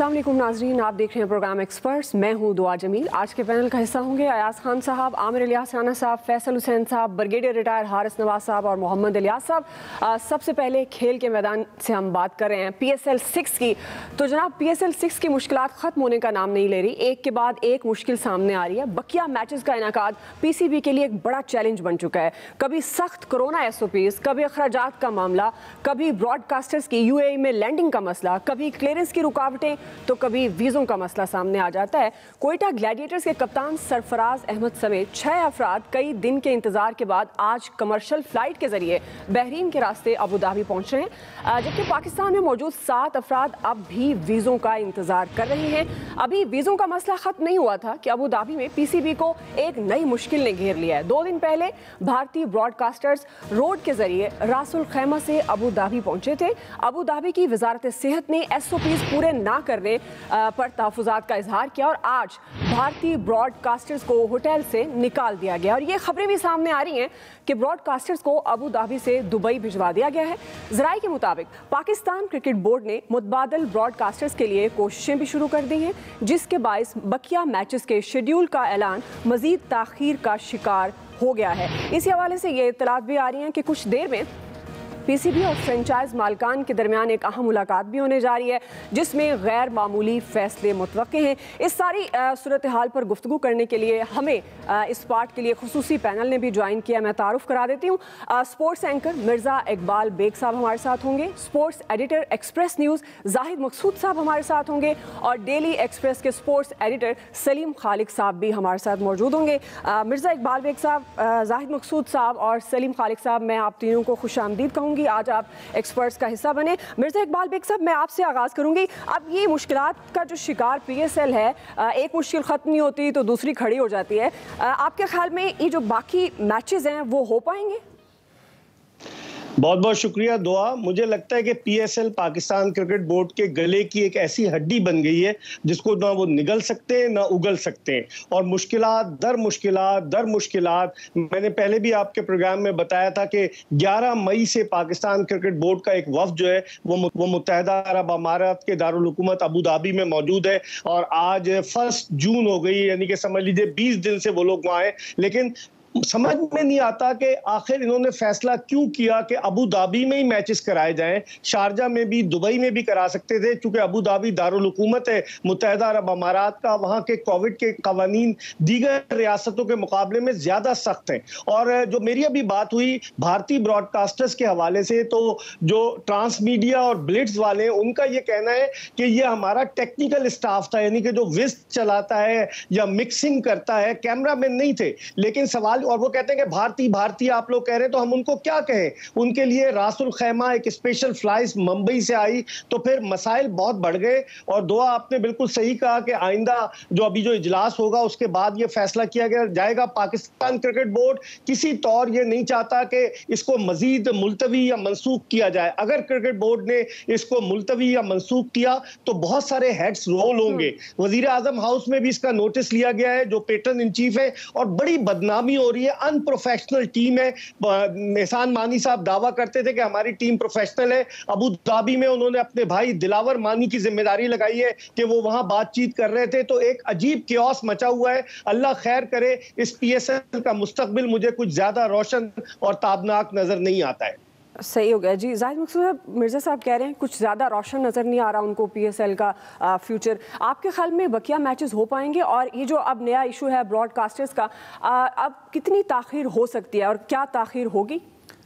अस्सलाम वालेकुम नाजरीन, आप देख रहे हैं प्रोग्राम एक्सपर्ट्स। मैं हूं दुआ जमील। आज के पैनल का हिस्सा होंगे अयाज खान साहब, आमिर इलियास राना साहब, फैसल हुसैन साहब, ब्रिगेडियर रिटायर हारिस नवाज साहब और मोहम्मद इलियास साहब। सबसे पहले खेल के मैदान से हम बात कर रहे हैं PSL 6 की। तो जनाब, PSL 6 की मुश्किलात ख़त्म होने का नाम नहीं ले रही, एक के बाद एक मुश्किल सामने आ रही है। बकिया मैचेस का इनेकाद PCB के लिए एक बड़ा चैलेंज बन चुका है। कभी सख्त कोरोना SOPs, कभी अखराजात का मामला, कभी ब्रॉडकास्टर्स की UAE में लैंडिंग का मसला, कभी क्लियरेंस की रुकावटें, तो कभी वीज़ों का मसला सामने आ जाता है। कोयटा ग्लैडिएटर्स के कप्तान सरफराज अहमद समेत 6 अफराद कई दिन के इंतजार के बाद आज कमर्शियल फ्लाइट के जरिए बहरीन के रास्ते अबू धाबी पहुंच रहे हैं, जबकि पाकिस्तान में मौजूद 7 अफराद अब भी वीज़ों का इंतजार कर रहे हैं। अभी वीज़ों का मसला खत्म नहीं हुआ था कि अबू धाबी में PCB को एक नई मुश्किल ने घेर लिया है। 2 दिन पहले भारतीय ब्रॉडकास्टर्स रोड के जरिए रासुल खैमा से अबू धाबी पहुंचे थे। अबू धाबी की वजारत सेहत ने SOPs पूरे ना करने पर तहफ़्फ़ुज़ात का इजहार किया और आज भारतीय ब्रॉडकास्टर्स को होटल से निकाल दिया गया। और ये खबरें भी सामने आ रही हैं कि ब्रॉडकास्टर्स को अबू धाबी से दुबई भिजवा दिया गया है। ज़राए के मुताबिक पाकिस्तान क्रिकेट बोर्ड ने मुतबादल ब्रॉडकास्टर्स के लिए कोशिशें भी शुरू कर दी हैं, जिसके बायस बकिया मैचेस के शेड्यूल का ऐलान मज़ीद ताख़ीर का शिकार हो गया है। इसी हवाले से ये इत्तलात भी आ रही हैं कि कुछ देर में PCB और फ्रेंचाइज मालकान के दरमियान एक अहम मुलाकात भी होने जा रही है, जिसमें गैर मामूली फैसले मुतवक्के हैं। इस सारी सूरत हाल पर गुफ्तगू करने के लिए हमें इस पार्ट के लिए खुसूसी पैनल ने भी ज्वाइन किया। मैं तारुफ करा देती हूँ। स्पोर्ट्स एंकर मिर्ज़ा इकबाल बेग साहब हमारे साथ होंगे, sports editor Express News Zahid Maqsood साहब हमारे साथ होंगे और डेली एक्सप्रेस के स्पोर्ट्स एडिटर सलीम खालिक साहब भी हमारे साथ मौजूद होंगे। मिर्ज़ा इकबाल बेग साहब, जाहिद मकसूद साहब और सलीम खालिक साहब, मैं आप तीनों को खुशामदीद कहूँगी। आज आप एक्सपर्ट्स का हिस्सा बने। मिर्ज़ा इकबाल बेग साहब, मैं आपसे आगाज़ करूंगी। अब ये मुश्किलात का जो शिकार PSL है, एक मुश्किल ख़त्म नहीं होती तो दूसरी खड़ी हो जाती है। आपके ख्याल में ये जो बाकी मैचेस हैं वो हो पाएंगे? बहुत बहुत शुक्रिया दुआ। मुझे लगता है कि PSL पाकिस्तान क्रिकेट बोर्ड के गले की एक ऐसी हड्डी बन गई है जिसको ना वो निगल सकते हैं ना उगल सकते हैं, और मुश्किलात दर मुश्किलात। मैंने पहले भी आपके प्रोग्राम में बताया था कि 11 मई से पाकिस्तान क्रिकेट बोर्ड का एक वफ्द जो है वो मुत्तहिदा अरब अमारात के दारुल हुकूमत अबू धाबी में मौजूद है, और आज 1 जून हो गई, यानी कि समझ लीजिए 20 दिन से वो लोग वहाँ हैं। लेकिन समझ में नहीं आता कि आखिर इन्होंने फैसला क्यों किया कि अबू धाबी में ही मैचेस कराए जाएं। शारजा में भी, दुबई में भी करा सकते थे, क्योंकि अबू धाबी दारुल हुकूमत है मुत्तहिदा अरब अमारात का। वहाँ के कोविड के कवानीन दीगर रियासतों के मुकाबले में ज्यादा सख्त हैं। और जो मेरी अभी बात हुई भारतीय ब्रॉडकास्टर्स के हवाले से, तो जो ट्रांसमीडिया और ब्लिट्स वाले हैं उनका ये कहना है कि ये हमारा टेक्निकल स्टाफ था, यानी कि जो विस्ट चलाता है या मिक्सिंग करता है, कैमरा मैन नहीं थे। लेकिन सवाल, और वो कहते हैं कि भारतीय आप लोग कह रहे हैं तो हम उनको क्या कहें। उनके लिए रासुल खैमा एक स्पेशल फ्लाइट मुंबई से आई, तो फिर मसाइल बहुत बढ़ गए। और दुआ, आपने बिल्कुल सही कहा कि आइंदा जो अभी जो इजलास होगा उसके बाद ये फैसला किया जाएगा। पाकिस्तान क्रिकेट बोर्ड किसी तौर ये नहीं चाहता कि इसको मजीद मुलतवी या मनसूख किया जाए। अगर क्रिकेट बोर्ड ने इसको मुलतवी या मनसूख किया तो बहुत सारे हेड्स रोल होंगे। वजीर आजम हाउस में भी इसका नोटिस लिया गया है, जो पेटर्न इन चीफ है, और बड़ी बदनामी हो रही है। अनप्रोफेशनल टीम है। एहसान मानी साहब दावा करते थे कि हमारी टीम प्रोफेशनल है। अबू धाबी में उन्होंने अपने भाई दिलावर मानी की जिम्मेदारी लगाई है कि वो वहां बातचीत कर रहे थे, तो एक अजीब क्योस मचा हुआ है। अल्लाह खैर करे। इस PSL का मुस्तकबिल मुझे कुछ ज्यादा रोशन और ताबनाक नजर नहीं आता है। सही हो गया जी। जाहिद मकसूद, मिर्ज़ा साहब कह रहे हैं कुछ ज़्यादा रोशन नज़र नहीं आ रहा उनको PSL का फ्यूचर। आपके ख्याल में बकिया मैचेस हो पाएंगे? और ये जो अब नया इशू है ब्रॉडकास्टर्स का, अब कितनी ताख़ीर हो सकती है और क्या ताख़ीर होगी?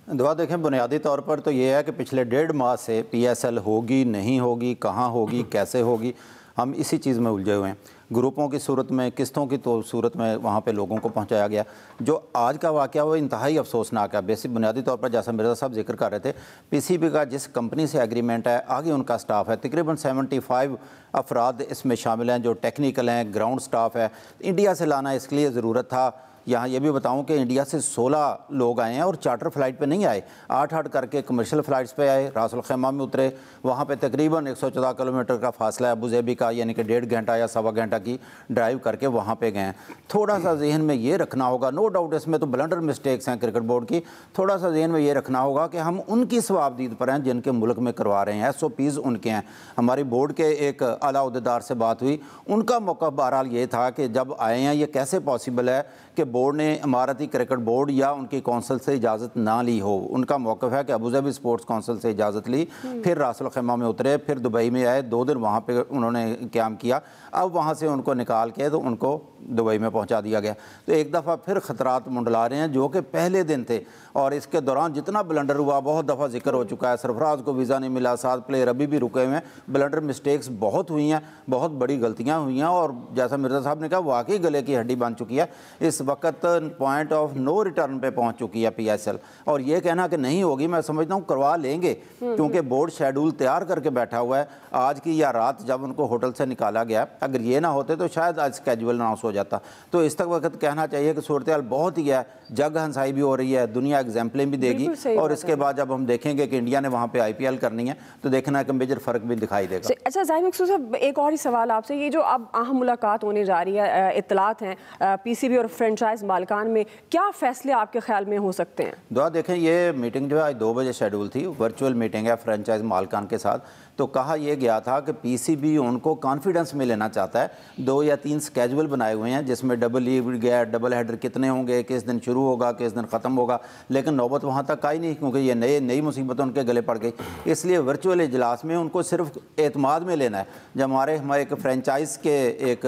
दुआ, देखें, बुनियादी तौर पर तो ये है कि पिछले 1.5 माह से PSL होगी नहीं होगी, कहाँ होगी, कैसे होगी, हम इसी चीज़ में उलझे हुए हैं। ग्रुपों की सूरत में, किस्तों की तो सूरत में वहाँ पे लोगों को पहुँचाया गया। जो आज का वाक़या वो इंतहाई अफसोसनाक है। बेसिक बुनियादी तौर पर जैसा मिर्ज़ा साहब जिक्र कर रहे थे, PCB का जिस कंपनी से एग्रीमेंट है, आगे उनका स्टाफ है, तकरीबन 75 अफराद इसमें शामिल हैं जो टेक्निकल हैं, ग्राउंड स्टाफ है। इंडिया से लाना इसके लिए ज़रूरत था यहाँ ये भी बताऊं कि इंडिया से 16 लोग आए हैं और चार्टर फ्लाइट पे नहीं आए, 8-8 करके कमर्शियल फ़्लाइट्स पे आए, रास अल खैमा में उतरे, वहाँ पे तकरीबन 114 किलोमीटर का फासला है अबू धाबी का, यानी कि 1.5 घंटा या सवा घंटा की ड्राइव करके वहाँ पे गए। थोड़ा सा जहन में ये रखना होगा, नो डाउट इसमें तो ब्लंडर मिस्टेक्स हैं क्रिकेट बोर्ड की, थोड़ा सा जहन में ये रखना होगा कि हम उनकी सवाबदीद पर हैं जिनके मुल्क में करवा रहे हैं, SOPs उनके हैं। हमारी बोर्ड के एक आला अहदेदार से बात हुई, उनका मौक़िफ़ बहरहाल ये था कि जब आए हैं ये कैसे पॉसिबल है कि बोर्ड ने इमारती क्रिकेट बोर्ड या उनकी कौंसल से इजाज़त ना ली हो। उनका मौक़िफ़ है कि अबू धाबी स्पोर्ट्स कौंसल से इजाज़त ली, फिर रास अल खैमा में उतरे, फिर दुबई में आए, 2 दिन वहाँ पे उन्होंने क़याम किया, अब वहाँ से उनको निकाल के तो उनको दुबई में पहुँचा दिया गया। तो एक दफ़ा फिर ख़तरात मुंडला रहे हैं जो कि पहले दिन थे, और इसके दौरान जितना ब्लंडर हुआ बहुत दफ़ा जिक्र हो चुका है। सरफराज को वीज़ा नहीं मिला, 7 प्लेयर अभी भी रुके हुए हैं, ब्लंडर मिस्टेक्स बहुत हुई हैं, बहुत बड़ी गलतियाँ हुई हैं, और जैसा मिर्ज़ा साहब ने कहा वाकई गले की हड्डी बन चुकी है। इस वक्त पॉइंट ऑफ नो रिटर्न पे पहुंच चुकी है PSL, और ये कहना कि नहीं होगी, मैं समझता हूँ करवा लेंगे, क्योंकि बोर्ड शेड्यूल तैयार करके बैठा हुआ है। आज की या रात जब उनको होटल से निकाला गया, अगर ये ना होते तो शायद आज स्केड्यूल अनाउंस हो जाता। तो इस तक वक्त कहना चाहिए कि सूरत हाल बहुत ही है, जग हंसाई भी हो रही है, दुनिया एग्जाम्पलें भी देगी, और इसके बाद जब हम देखेंगे कि इंडिया ने वहाँ पे IPL करनी है तो देखना है कि मेजर फ़र्क भी दिखाई देगा। अच्छा ज़ाहिर मकसूद साहब, एक और ही सवाल आपसे, ये जो अब अहम मुलाकात होने जा रही है, इत्तलात हैं PCB और फ्रेंचाइज मालिकान में, क्या फ़ैसले आपके ख्याल में हो सकते हैं? दुआ देखें, ये मीटिंग जो है आज 2 बजे शेड्यूल थी, वर्चुअल मीटिंग है फ्रेंचाइज मालिकान के साथ। तो कहा यह गया था कि PCB उनको कॉन्फिडेंस में लेना चाहता है। 2 या 3 स्केड्यूल बनाए हुए हैं जिसमें डबल लीग गया, डबल हेडर कितने होंगे, किस दिन शुरू होगा, किस दिन ख़त्म होगा, लेकिन नौबत वहाँ तक आई नहीं, क्योंकि ये नई मुसीबत उनके गले पड़ गई। इसलिए वर्चुअल इजलास में उनको सिर्फ एतमाद में लेना है। जब हमारे एक फ्रेंचाइज के एक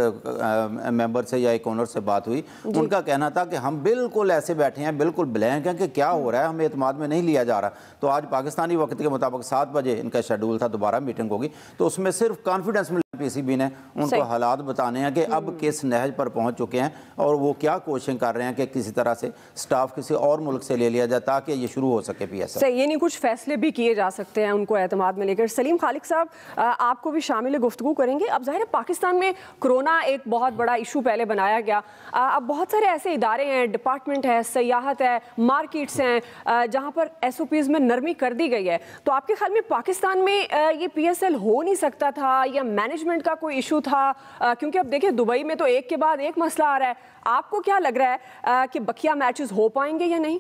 मेंबर से या एक ओनर से बात हुई, उनका कहना था कि हम बिल्कुल ऐसे बैठे हैं, बिल्कुल ब्लैंक हैं कि क्या हो रहा है, हमें एतमाद में नहीं लिया जा रहा। तो आज पाकिस्तानी वक्त के मुताबिक 7 बजे इनका शेड्यूल था, दोबारा मीटिंग होगी, तो उसमें सिर्फ कॉन्फिडेंस में PCB ने उनको हालात बताने हैं कि अब किस नहज पर पहुंच चुके हैं, और वो क्या कोशिश कर रहे हैं कि किसी तरह से स्टाफ किसी और मुल्क से ले लिया जाए ताकि ये शुरू हो सके PSL। सही, ये नहीं कुछ फैसले भी किए जा सकते हैं उनको एतमाद में लेकर। सलीम खालिक साहब, आपको भी शामिल गुफ्तगू करेंगे। अब जाहिर है पाकिस्तान में कोरोना एक बहुत बड़ा इशू पहले बनाया गया, अब बहुत सारे ऐसे इदारे हैं, डिपार्टमेंट है, सयाहत है, मार्केट्स हैं, जहाँ पर SOPs में नरमी कर दी गई है। तो आपके ख्याल में पाकिस्तान में ये PSL हो नहीं सकता था, या मैनेजमेंट का कोई इशू था? क्योंकि अब देखिए दुबई में तो एक के बाद एक मसला आ रहा है। आपको क्या लग रहा है कि बकिया मैचेस हो पाएंगे या नहीं?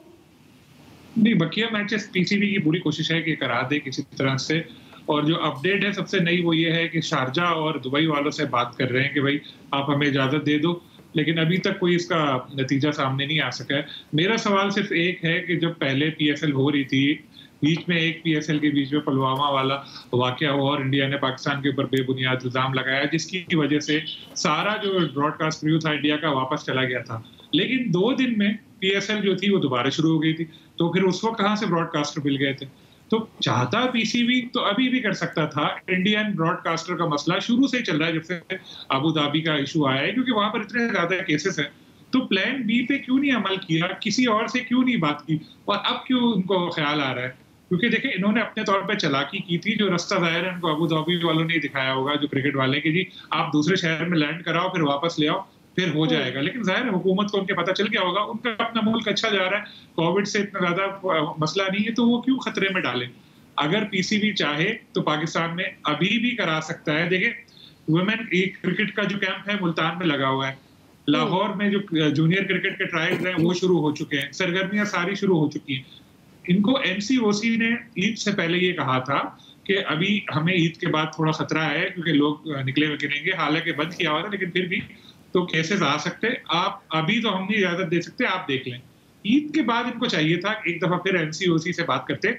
नहीं, बकिया मैचेस PCB की पूरी कोशिश है कि करा दे किसी तरह से। और जो अपडेट है सबसे नई वो ये है कि शारजा और दुबई वालों से बात कर रहे हैं कि भाई आप हमें इजाजत दे दो, लेकिन अभी तक कोई इसका नतीजा सामने नहीं आ सका है। मेरा सवाल सिर्फ एक है कि जब पहले PSL हो रही थी, बीच में एक PSL के बीच में पुलवामा वाला वाकया हुआ और इंडिया ने पाकिस्तान के ऊपर बेबुनियाद इल्जाम लगाया, जिसकी वजह से सारा जो ब्रॉडकास्ट क्रू था इंडिया का वापस चला गया था। लेकिन 2 दिन में PSL जो थी वो दोबारा शुरू हो गई थी, तो फिर उस वक्त कहाँ से ब्रॉडकास्टर मिल गए थे? तो चाहता PCB तो अभी भी कर सकता था। इंडियन ब्रॉडकास्टर का मसला शुरू से ही चल रहा है जब से अबू धाबी का इशू आया है, क्योंकि वहां पर इतने ज्यादा केसेस हैं। तो प्लान B पे क्यों नहीं अमल किया, किसी और से क्यों नहीं बात की, और अब क्यों उनको ख्याल आ रहा है? क्योंकि देखिए इन्होंने अपने तौर पे चालाकी की थी, जो रास्ता जाहिर है इनको अबू धाबी वालों ने दिखाया होगा, जो क्रिकेट वाले, कि जी आप दूसरे शहर में लैंड कराओ फिर वापस ले आओ फिर हो जाएगा। लेकिन जाहिर है हुकूमत को उनके पता चल गया होगा, उनका अपना मुल्क अच्छा जा रहा है, कोविड से इतना ज्यादा मसला नहीं है, तो वो क्यों खतरे में डाले? अगर PCB चाहे तो पाकिस्तान में अभी भी करा सकता है। देखिए वुमेन एक क्रिकेट का जो कैंप है मुल्तान में लगा हुआ है, लाहौर में जो जूनियर क्रिकेट के ट्रायल्स हैं वो शुरू हो चुके हैं, सरगर्मियां सारी शुरू हो चुकी हैं। इनको MCOC ने ईद से पहले ये कहा था कि अभी हमें ईद के बाद थोड़ा खतरा है, क्योंकि लोग निकले गिनेंगे, हालांकि बंद किया हुआ था लेकिन फिर भी तो केसेस आ सकते। आप अभी तो हम नहीं इजाजत दे सकते, आप देख लें। ईद के बाद इनको चाहिए था एक दफा फिर MCOC से बात करते,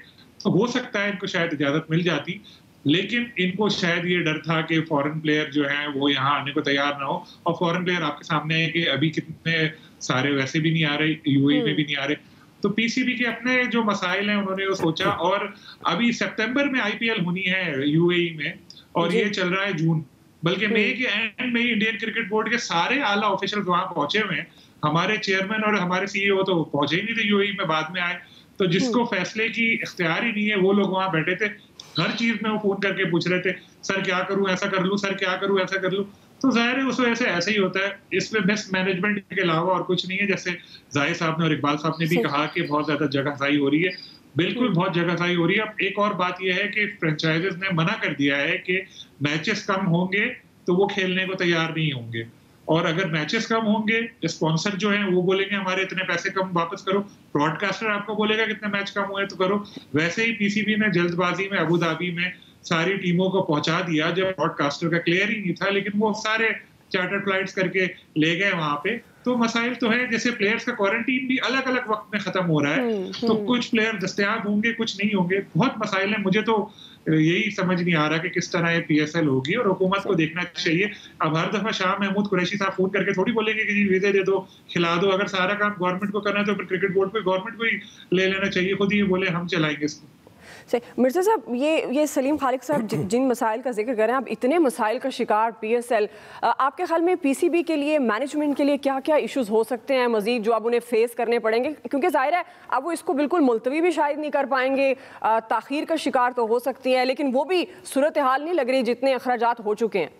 तो हो सकता है इनको शायद इजाजत मिल जाती। लेकिन इनको शायद ये डर था कि फॉरेन प्लेयर जो हैं वो यहाँ आने को तैयार ना हो, और फॉरेन प्लेयर आपके सामने है कि अभी कितने सारे वैसे भी नहीं आ रहे, UAE में भी नहीं आ रहे। तो PCB के अपने जो मसाइल हैं उन्होंने वो सोचा, और अभी सितंबर में IPL होनी है UAE में, और ये चल रहा है जून, बल्कि मई के एंड में इंडियन क्रिकेट बोर्ड के सारे आला ऑफिशियल वहां पहुंचे हुए हैं। हमारे चेयरमैन और हमारे CEO तो पहुंचे ही नहीं थे, UAE में बाद में आए। तो जिसको फैसले की इख्तियार ही नहीं है वो लोग वहां बैठे थे, हर चीज में वो फोन करके पूछ रहे थे, सर क्या करूं, ऐसा कर लूं, सर क्या करूं, ऐसा कर लूं। तो जाहिर है उस वजह से ऐसा ही होता है। इसमें मिस मैनेजमेंट के अलावा और कुछ नहीं है। जैसे जाहिद साहब ने और इकबाल साहब ने भी कहा कि बहुत ज्यादा जगहसाई हो रही है, बिल्कुल बहुत जगहसाई हो रही है। अब एक और बात यह है कि फ्रेंचाइजीज ने मना कर दिया है कि मैचेस कम होंगे तो वो खेलने को तैयार नहीं होंगे, और अगर मैचेस कम होंगे, स्पॉन्सर जो है वो बोलेंगे हमारे इतने पैसे कम वापस करो, ब्रॉडकास्टर आपको बोलेगा कितने मैच कम हुए तो करो। वैसे ही पीसीबी ने जल्दबाजी में अबू धाबी में सारी टीमों को पहुंचा दिया जब ब्रॉडकास्टर का क्लियर ही नहीं था, लेकिन वो सारे चार्टर फ्लाइट्स करके ले गए वहां पे। तो मसाइल तो है, जैसे प्लेयर्स का क्वारंटीन भी अलग अलग वक्त में खत्म हो रहा है, तो कुछ प्लेयर दस्तयाब होंगे, कुछ नहीं होंगे, बहुत मसाइल है। मुझे तो यही समझ नहीं आ रहा कि किस तरह ये पीएसएल होगी, और हुकूमत को देखना चाहिए। अब हर दफा शाह महमूद कुरैशी साहब फोन करके थोड़ी बोलेंगे कि जी वीजे दे दो, खिला दो। अगर सारा काम गवर्नमेंट को करना है तो फिर क्रिकेट बोर्ड को, गवर्नमेंट को ही ले लेना चाहिए, खुद ही बोले हम चलाएंगे इसको। मिर्जा साहब, ये सलीम खालिक साहब जिन मसाइल का जिक्र कर रहे हैं, अब इतने मसाइल का शिकार पीएसएल, आपके ख्याल में पीसीबी के लिए, मैनेजमेंट के लिए क्या क्या इश्यूज हो सकते हैं मजीद जो अब उन्हें फेस करने पड़ेंगे? क्योंकि जाहिर है अब वो इसको बिल्कुल मुलतवी भी शायद नहीं कर पाएंगे, ताखीर का शिकार तो हो सकती है, लेकिन वो भी सूरत हाल नहीं लग रही जितने अखराजात हो चुके हैं।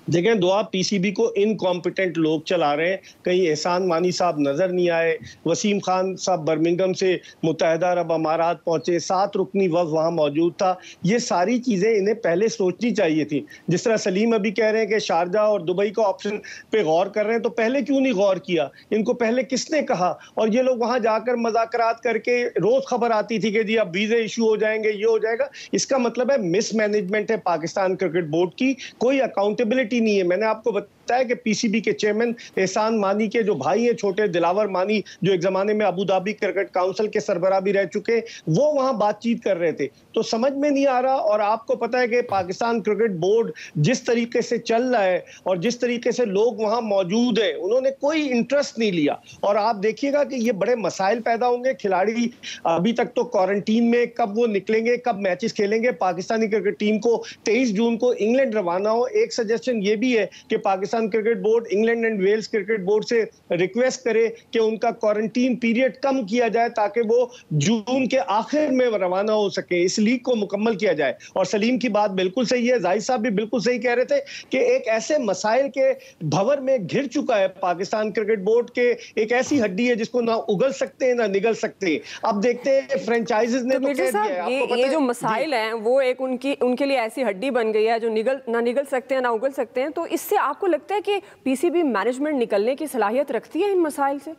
देखें दुआ, पीसीबी को इनकॉम्पिटेंट लोग चला रहे हैं। कहीं एहसान मानी साहब नजर नहीं आए, वसीम खान साहब बर्मिंघम से मुत्तहिदा अरब अमारात पहुंचे, 7 रुकनी वफ़द वहां मौजूद था। ये सारी चीजें इन्हें पहले सोचनी चाहिए थी। जिस तरह सलीम अभी कह रहे हैं कि शारजाह और दुबई का ऑप्शन पे गौर कर रहे हैं, तो पहले क्यों नहीं गौर किया? इनको पहले किसने कहा? और ये लोग वहां जाकर मज़ाकरात करके, रोज खबर आती थी कि जी अब वीजे इशू हो जाएंगे, ये हो जाएगा। इसका मतलब है मिसमैनेजमेंट है पाकिस्तान क्रिकेट बोर्ड की, कोई अकाउंटेबिलिटी नहीं है। मैंने आपको बताया कि पीसीबी के चेयरमैन एहसान मानी के जो भाई हैं छोटे, दिलावर मानी, जो एक जमाने में अबू धाबी क्रिकेट काउंसिल के सरबराह भी रह चुके, वो वहां बातचीत कर रहे थे। तो समझ में नहीं आ रहा। और आपको पता है कि पाकिस्तान क्रिकेट बोर्ड जिस तरीके से चल रहा है और जिस तरीके से लोग वहां मौजूद हैं, उन्होंने कोई इंटरेस्ट नहीं लिया। और आप देखिएगा कि ये बड़े मसाइल पैदा होंगे। खिलाड़ी अभी तक तो क्वारंटीन में, कब वो निकलेंगे, कब मैचेस खेलेंगे। पाकिस्तानी क्रिकेट टीम को 23 जून को इंग्लैंड रवाना हो। एक सजेशन ये भी है कि Pakistan cricket board England and Wales cricket board से रिक्वेस्ट करे कि उनका क्वारंटीन पीरियड कम किया जाए ताकि वो जून के आखिर में रवाना हो सके, इस लीग को मुकम्मल किया जाए। और सलीम की बात बिल्कुल सही है, जाहिद साहब भी बिल्कुल सही कह रहे थे कि एक ऐसे मसाइल के भंवर में घिर चुका है पाकिस्तान क्रिकेट बोर्ड के, एक ऐसी हड्डी है जिसको ना उगल सकते हैं ना निगल सकते हैं। अब देखते हैं फ्रेंचाइजीज ने तो कह दिया है, ये जो मसाइल हैं वो एक उनके लिए ऐसी हड्डी बन गई है जो निगल सकते हैं ना उगल सकते हैं। तो इससे आपको लगता है कि पीसीबी मैनेजमेंट निकलने की सलाहियत रखती है इन मसाइल से?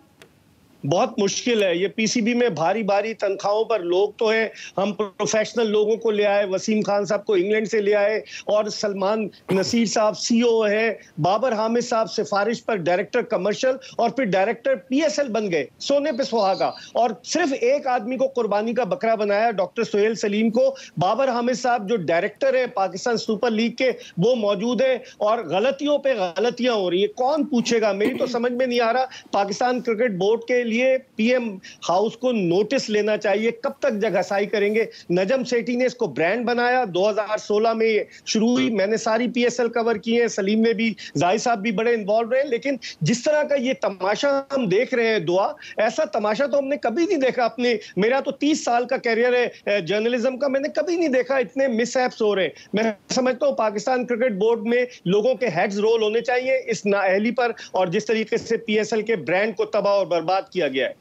बहुत मुश्किल है। ये पीसीबी में भारी भारी तनख्वाहों पर लोग तो हैं, हम प्रोफेशनल लोगों को ले आए, वसीम खान साहब को इंग्लैंड से ले आए, और सलमान नसीर साहब सीईओ हैं, बाबर हामिद साहब सिफारिश पर डायरेक्टर कमर्शियल और फिर डायरेक्टर पीएसएल बन गए, सोने पे सुहागा। और सिर्फ एक आदमी को कुर्बानी का बकरा बनाया, डॉक्टर सुहेल सलीम को। बाबर हामिद साहब जो डायरेक्टर है पाकिस्तान सुपर लीग के, वो मौजूद है, और गलतियों पे गलतियां हो रही है। कौन पूछेगा? मेरी तो समझ में नहीं आ रहा। पाकिस्तान क्रिकेट बोर्ड के लिए पीएम हाउस को नोटिस लेना चाहिए। कब तक जगहसाई करेंगे? नजम सेठी ने इसको ब्रांड बनाया, 2016 में ये शुरू हुई। मैंने सारी पीएसएल कवर की है, सलीम ने भी, जाहिद साहब भी बड़े इन्वॉल्व रहे। लेकिन जिस तरह का ये तमाशा हम देख रहे हैं दुआ, ऐसा तमाशा तो हमने कभी नहीं देखा अपने, मेरा तो 30 साल का कैरियर है जर्नलिज्म का, मैंने कभी नहीं देखा इतने मिसहैप्स हो रहे। मैं समझता हूँ पाकिस्तान क्रिकेट बोर्ड में लोगों के हेड्स रोल होने चाहिए इस नाअहली पर, और जिस तरीके से पीएसएल के ब्रांड को तबाह और बर्बाद किया गया है।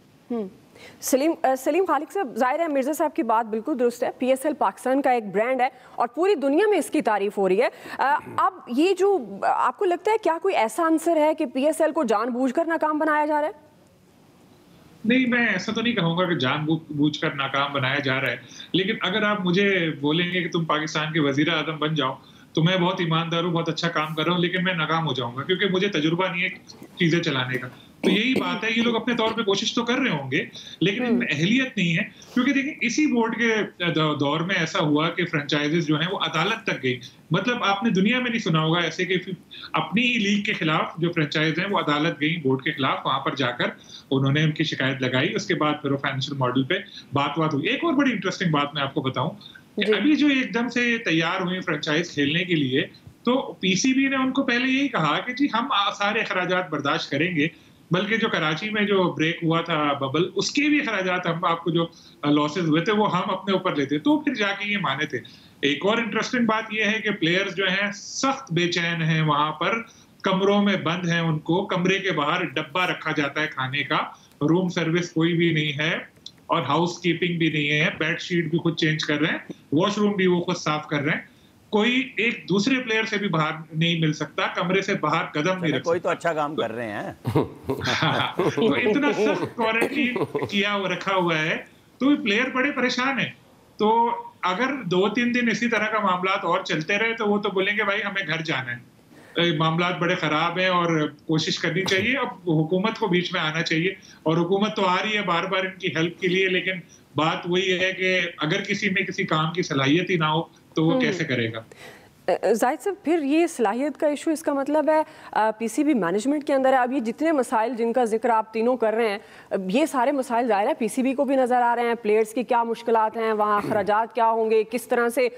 सलीम खालिक साहब, जाहिर है मिर्जा साहब की बात बिल्कुल दुरुस्त है। पीएसएल पाकिस्तान का एक ब्रांड है और पूरी दुनिया में इसकी तारीफ हो रही है। अब ये जो आपको लगता है, क्या कोई ऐसा आंसर है कि पीएसएल को जानबूझकर नाकाम बनाया जा रहा है? नहीं, मैं ऐसा तो नहीं कहूंगा कि जानबूझकर नाकाम बनाया जा रहा है, लेकिन अगर आप मुझे बोलेंगे कि तुम पाकिस्तान के वजीर आजम बन जाओ तो मैं बहुत ईमानदार हूँ, बहुत अच्छा काम कर रहा हूँ, लेकिन मैं नाकाम हो जाऊंगा क्योंकि मुझे तजुर्बा नहीं है चीजें चलाने का। तो यही बात है, ये लोग अपने तौर पे कोशिश तो कर रहे होंगे लेकिन इनमें अहलियत नहीं है। क्योंकि देखिए इसी बोर्ड के दौर में ऐसा हुआ कि फ्रेंचाइजीज जो है वो अदालत तक गई। मतलब आपने दुनिया में नहीं सुना होगा ऐसे कि अपनी लीग के खिलाफ जो फ्रेंचाइज हैं वो अदालत गई बोर्ड के खिलाफ, वहां पर जाकर उन्होंने उनकी शिकायत लगाई, उसके बाद फिर वो फाइनेंशियल मॉडल पे बात हुई। एक और बड़ी इंटरेस्टिंग बात मैं आपको बताऊं कि अभी जो एकदम से तैयार हुए फ्रेंचाइज खेलने के लिए, तो पीसीबी ने उनको पहले यही कहा कि जी हम सारे अखराजात बर्दाश्त करेंगे, बल्कि जो कराची में जो ब्रेक हुआ था बबल, उसके भी खराजात हम आपको जो लॉसेस हुए थे वो हम अपने ऊपर लेते, तो फिर जाके ये माने थे। एक और इंटरेस्टिंग बात ये है कि प्लेयर्स जो हैं सख्त बेचैन हैं, वहां पर कमरों में बंद हैं, उनको कमरे के बाहर डब्बा रखा जाता है खाने का, रूम सर्विस कोई भी नहीं है और हाउस कीपिंग भी नहीं है, बेडशीट भी खुद चेंज कर रहे हैं, वॉशरूम भी वो खुद साफ कर रहे हैं, कोई एक दूसरे प्लेयर से भी बाहर नहीं मिल सकता, कमरे से बाहर कदम नहीं रख कोई सकता। तो अच्छा काम कर रहे हैं। तो इतना सख्त क्वारंटीन किया रखा हुआ है, तो प्लेयर बड़े परेशान है। तो अगर 2-3 दिन इसी तरह का मामला और चलते रहे तो वो तो बोलेंगे भाई हमें घर जाना है, मामला बड़े खराब है और कोशिश करनी चाहिए। अब हुकूमत को बीच में आना चाहिए, और हुकूमत तो आ रही है बार बार इनकी हेल्प के लिए, लेकिन बात वही है कि अगर किसी में किसी काम की सलाहियत ही ना हो तो वो कैसे करेगा। जाहिद साहब, फिर ये सलाहियत का इशू, इसका मतलब है पीसीबी मैनेजमेंट के अंदर है। अब ये जितने मसाइल जिनका जिक्र आप तीनों कर रहे हैं, ये सारे मसाइल ज़ाहिर है पीसीबी को भी नज़र आ रहे हैं। प्लेयर्स की क्या मुश्किलात हैं, वहाँ अखराजात क्या होंगे, किस तरह से